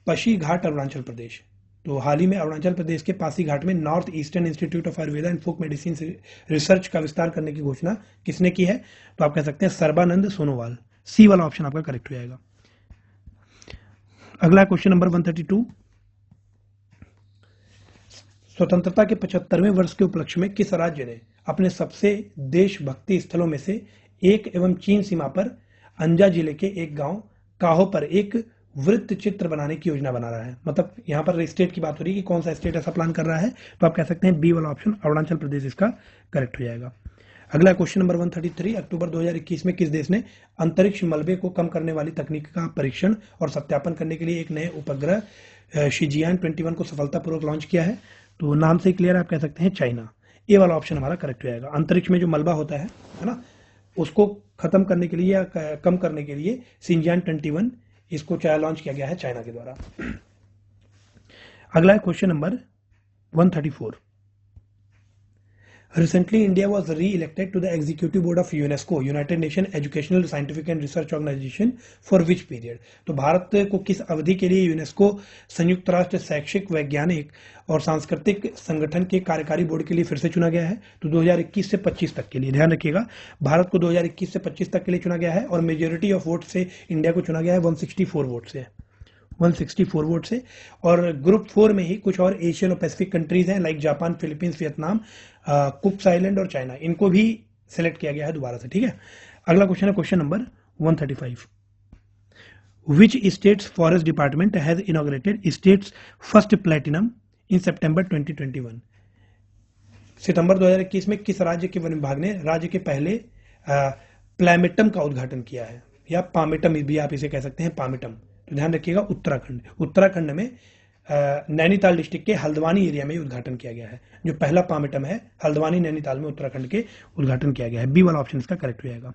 Pasighat Arunachal Pradesh? तो हाल ही में अरुणाचल प्रदेश के पासीघाट में North Eastern Institute of Ayurveda and folk medicine research का विस्तार करने की घोषणा किसने की है? तो आप कह सकते हैं सर्बानंद सोनोवाल। सी वाला ऑप्शन आपका करेक्ट हो जाएगा। अगला क्वेश्चन नंबर 132, स्वतंत्रता के 75वें वर्ष के उपलक्ष्य में किस राज्य ने अपने सबसे देशभक्ति स्थलों में से एक एवं चीन सीमा पर अंजा जिले के एक गांव काहो पर एक वृत्त चित्र बनाने की योजना बना रहा है। मतलब यहाँ पर स्टेट की बात हो रही है कि कौन सा स्टेट ऐसा प्लान कर रहा है, तो आप कह सकते हैं बी वाला ऑप्शन अरुणाचल प्रदेश इसका करेक्ट हो जाएगा। अगला क्वेश्चन नंबर 133, अक्टूबर 2021 में किस देश ने अंतरिक्ष मलबे को कम करने वाली तकनीक का परीक्षण और सत्यापन करने के लिए एक नए उपग्रह शिजियान 21 को सफलतापूर्वक लॉन्च किया है? तो नाम से क्लियर आप कह सकते हैं चाइना। ए वाला ऑप्शन हमारा करेक्ट हो जाएगा। अंतरिक्ष में जो मलबा होता है ना, उसको खत्म करने के लिए या कम करने के लिए शिजियान 21 इसको लॉन्च किया गया है चाइना के द्वारा। अगला है question number 134। Recently, India was re-elected to the Executive Board of UNESCO, United Nations Educational, Scientific and Research Organization, for which period? तो भारत को किस अवधि के लिए यूनेस्को संयुक्त राष्ट्र शैक्षिक, वैज्ञानिक और सांस्कृतिक संगठन के कार्यकारी बोर्ड के लिए फिर से चुना गया है? तो 2021 से 25 तक के लिए। ध्यान रखिएगा, भारत को 2021 से 25 तक के लिए चुना गया है और मेजोरिटी ऑफ वोट से इंडिया को चुना गया है 164 वोट से, 164 वोट से। और ग्रुप 4 में ही कुछ और एशियन और पैसिफिक कंट्रीज हैं like Japan, Philippines, Vietnam, कुक्स island और चाइना, इनको भी सेलेक्ट किया गया है दोबारा से। ठीक है, अगला क्वेश्चन है question number 135। Which state's forest department has inaugurated state's first platinum in सितंबर 2021? सितंबर 2021 में किस राज्य के वन विभाग ने राज्य के पहले प्लैमेटम का उद्घाटन किया है, या पामेटम भी आप इसे कह सकते हैं, पामेटम। तो ध्यान रखिएगा, उत्तराखंड में नैनीताल डिस्ट्रिक्ट के हल्द्वानी एरिया में उद्घाटन किया गया है। जो पहला पामेटम है हल्द्वानी नैनीताल में उत्तराखंड के उद्घाटन किया गया है। बी वाला ऑप्शन इसका करेक्ट हो जाएगा।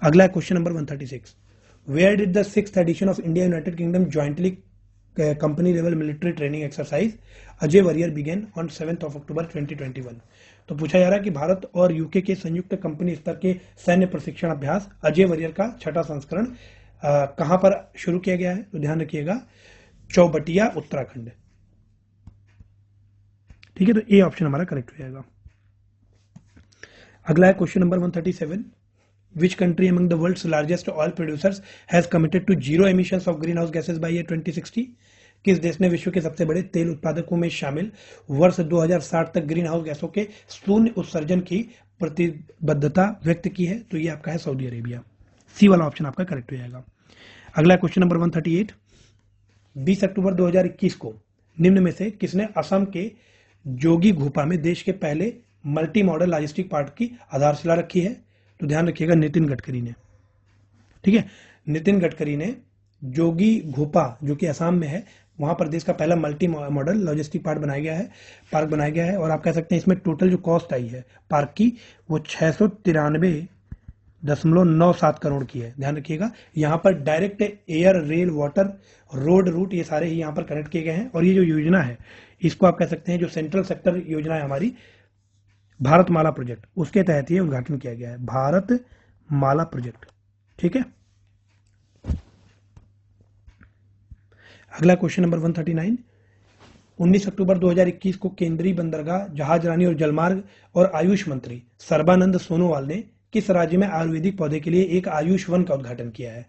अगला question number 136। Where did the 6th edition of India United Kingdom jointly company level military training exercise Ajeya warrior begin on 7 October 2021? तो पूछा जा रहा है कि भारत और यूके के संयुक्त कंपनी स्तर के सैन्य प्रशिक्षण अभ्यास अजय वॉरियर का 6ठा संस्करण कहां पर शुरू किया गया है? तो ध्यान रखिएगा, चौबटिया, उत्तराखंड। ठीक है, तो ए ऑप्शन हमारा करेक्ट हो जाएगा। अगला है question number 137। Which country among the world's largest oil producers has committed to zero emissions of green house gases by year 2060? किस देश ने विश्व के सबसे बड़े तेल उत्पादकों में शामिल वर्ष 2060 तक ग्रीन हाउस गैसों के शून्य उत्सर्जन की प्रतिबद्धता व्यक्त की है? तो ये आपका है सऊदी अरेबिया। सी वाला ऑप्शन आपका करेक्ट हो जाएगा। अगला क्वेश्चन नंबर 138। 20 अक्टूबर 2021 को निम्न में से किसने असम के जोगी घोपा में देश के पहले मल्टी मॉडल लॉजिस्टिक पार्क की आधारशिला रखी है? तो ध्यान रखिएगा, नितिन गडकरी ने। ठीक है, नितिन गडकरी ने जोगी घोपा जो कि असम में है, वहां पर देश का पहला मल्टी मॉडल लॉजिस्टिक पार्क बनाया गया है। और आप कह सकते हैं इसमें टोटल जो कॉस्ट आई है पार्क की वो 693.97 करोड़ की है। ध्यान रखिएगा, यहाँ पर direct air, rail, water, road root ये सारे ही यहाँ पर कनेक्ट किए गए हैं। और ये जो योजना है इसको आप कह सकते हैं जो सेंट्रल सेक्टर योजना है हमारी भारतमाला प्रोजेक्ट, उसके तहत ये उद्घाटन किया गया है, भारतमाला प्रोजेक्ट। ठीक है, अगला क्वेश्चन नंबर 139। 19 अक्टूबर 2021 को केंद्रीय बंदरगाह, जहाजरानी और जलमार्ग और आयुष मंत्री सर्बानंद सोनोवाल ने किस राज्य में आयुर्वेदिक पौधे के लिए एक आयुष वन का उद्घाटन किया है?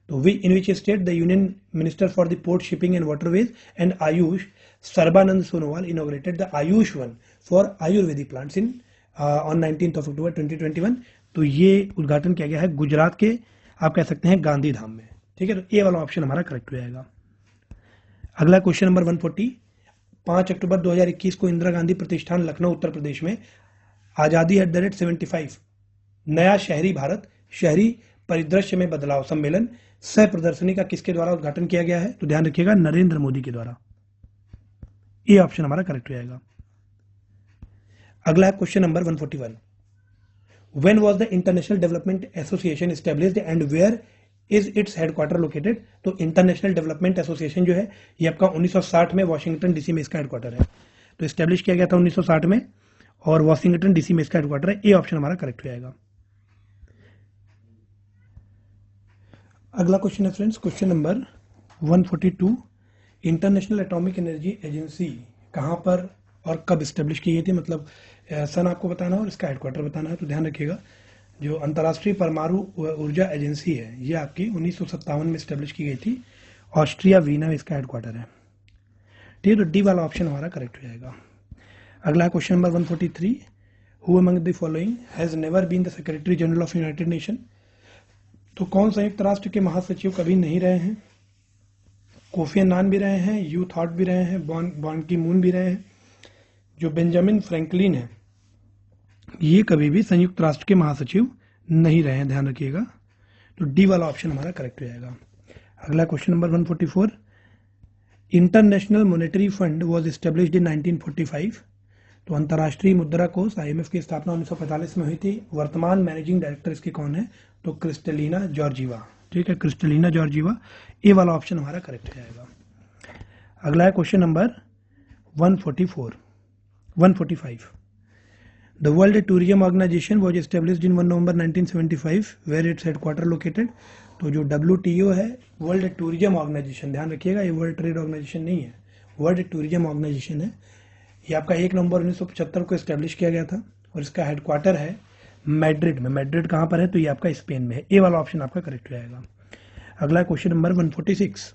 तो in which state the union minister for the port, shipping and waterways and Ayush Sarbananda Sonowal inaugurated the Ayush one for ayurvedic plants in on 19 October 2021? तो ये उद्घाटन किया गया है गुजरात के, आप कह सकते हैं, गांधीधाम में। ठीक है, तो ए वाला ऑप्शन हमारा करेक्ट हो जाएगा। अगला क्वेश्चन नंबर 140। 5 अक्टूबर 2021 को इंदिरा गांधी प्रतिष्ठान, लखनऊ, उत्तर प्रदेश में आजादी @75 नया शहरी भारत, शहरी परिदृश्य में बदलाव सम्मेलन सह प्रदर्शनी का किसके द्वारा उद्घाटन किया गया है? तो ध्यान रखिएगा, नरेंद्र मोदी के द्वारा। ये ऑप्शन हमारा करेक्ट हो जाएगा। अगला है question number 141। When was the International Development Association established and where is its headquarter located? तो इंटरनेशनल डेवलपमेंट एसोसिएशन जो है ये आपका 1960 में वॉशिंगटन डीसी में इसका हेडक्वार्टर है। तो एस्टेब्लिश किया गया था 1960 में और वॉशिंगटन डीसी में इसका हेडक्वार्टर है। ए ऑप्शन हमारा करेक्ट हो जाएगा। अगला क्वेश्चन है friends question number 142। International atomic energy agency कहां पर और कब एस्टेब्लिश की गई थी? मतलब सन आपको बताना है और इसका हेडक्वार्टर बताना है। तो ध्यान रखिएगा, जो अंतर्राष्ट्रीय परमाणु ऊर्जा एजेंसी है ये आपकी 1957 में एस्टेब्लिश की गई थी, ऑस्ट्रिया वीना में इसका हेडक्वार्टर है। ठीक है, तो डी वाला ऑप्शन हमारा करेक्ट हो जाएगा। अगला question number 143। Who among the following has never been the secretary general of United Nation? तो कौन संयुक्त राष्ट्र के महासचिव कभी नहीं रहे हैं? कोफी अन्नान भी रहे हैं, यू थॉट भी रहे हैं, बॉन की मून भी रहे हैं। जो बेंजामिन फ्रैंकलिन है ये कभी भी संयुक्त राष्ट्र के महासचिव नहीं रहे हैं, ध्यान रखिएगा। तो डी वाला ऑप्शन हमारा करेक्ट हो जाएगा। अगला question number 144, international monetary fund was established in 1945। तो अंतर्राष्ट्रीय मुद्रा कोष IMF की स्थापना 1945 में हुई थी। वर्तमान मैनेजिंग डायरेक्टर इसके कौन है? तो क्रिस्टलिना जॉर्जीवा। ठीक है, क्रिस्टलिना जॉर्जीवा। ए वाला ऑप्शन हमारा करेक्ट हो जाएगा। अगला है question number 145। The World Tourism Organization was established in 1 November 1975, where its headquarter located। तो जो WTO है, वर्ल्ड टूरिज्म ऑर्गेनाइजेशन, ध्यान रखिएगा ये वर्ल्ड ट्रेड ऑर्गेनाइजेशन नहीं है, वर्ल्ड टूरिज्म ऑर्गेनाइजेशन है। ये आपका 1 नवंबर 1975 को एस्टेब्लिश किया गया था और इसका हेडक्वार्टर है मैड्रिड में। मैड्रिड कहाँ पर है? तो ये आपका स्पेन में है। ए वाला ऑप्शन आपका करेक्ट हो जाएगा। अगला क्वेश्चन नंबर 146,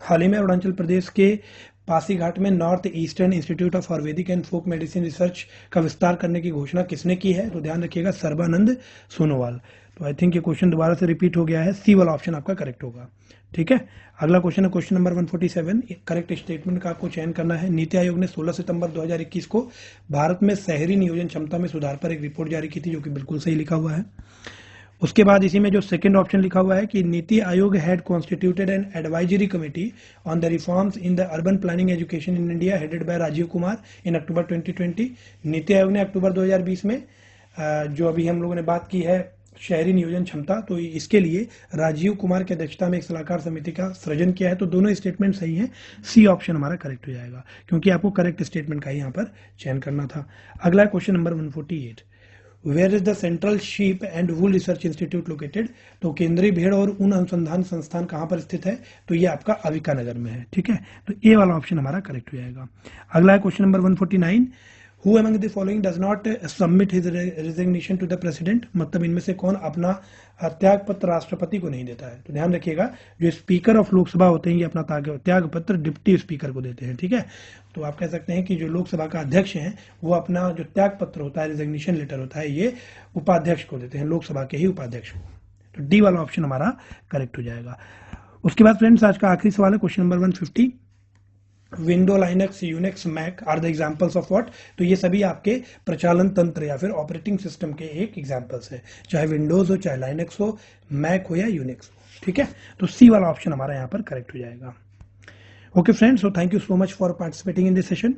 हाल ही में अरुणाचल प्रदेश के पासीघाट में North Eastern Institute of Ayurvedic and folk medicine research का विस्तार करने की घोषणा किसने की है? तो ध्यान रखिएगा सर्बानंद सोनोवाल। तो आई थिंक ये क्वेश्चन दोबारा से रिपीट हो गया है, सी वाला ऑप्शन आपका करेक्ट होगा। ठीक है, अगला क्वेश्चन है क्वेश्चन नंबर 147। करेक्ट स्टेटमेंट का आपको चयन करना है। नीति आयोग ने 16 सितंबर 2021 को भारत में शहरी नियोजन क्षमता में सुधार पर एक रिपोर्ट जारी की थी, जो कि बिल्कुल सही लिखा हुआ है। उसके बाद इसी में जो सेकंड ऑप्शन लिखा हुआ है कि NITI Aayog had constituted an advisory committee on the reforms in the urban planning education in India headed by Rajiv Kumar in October 2020। NITI आयोग ने अक्टूबर 2020 में जो अभी हम लोगों ने बात की है शहरी नियोजन क्षमता, तो इसके लिए राजीव कुमार की अध्यक्षता में एक सलाहकार समिति का सृजन किया है। तो दोनों स्टेटमेंट सही हैं, सी ऑप्शन हमारा करेक्ट हो जाएगा, क्योंकि आपको करेक्ट स्टेटमेंट का ही यहाँ पर चयन करना था। अगला question number 148, where is the central sheep and wool research institute located. तो केंद्रीय भेड़ और ऊन अनुसंधान संस्थान कहाँ पर स्थित है? तो ये आपका अविका नगर में है। ठीक है, तो ए वाला ऑप्शन हमारा करेक्ट हो जाएगा। अगला है question number 149, who among the following does not submit his resignation to the president. मतलब इनमें से कौन अपना त्याग पत्र राष्ट्रपति को नहीं देता है? तो ध्यान रखिएगा जो स्पीकर ऑफ लोकसभा होते हैं ये अपना त्याग पत्र डिप्टी स्पीकर को देते हैं। ठीक है, तो आप कह सकते हैं कि जो लोकसभा का अध्यक्ष हैं वो अपना जो त्याग पत्र होता है, रेजिग्नेशन लेटर होता है, ये उपाध्यक्ष को देते हैं, लोकसभा के ही उपाध्यक्ष को। तो डी वाला ऑप्शन हमारा करेक्ट हो जाएगा। उसके बाद फ्रेंड्स आज का आखिरी सवाल है question number 150, window, Linux, Unix, Mac are the examples of what. तो ये सभी आपके प्रचालन तंत्र या फिर ऑपरेटिंग सिस्टम के एक एग्जाम्पल्स है, चाहे विंडोज हो, चाहे लाइनक्स हो, मैक हो या यूनिक्स हो। ठीक है, तो सी वाला ऑप्शन हमारा यहाँ पर करेक्ट हो जाएगा। Okay friends, so thank you so much for participating in this session.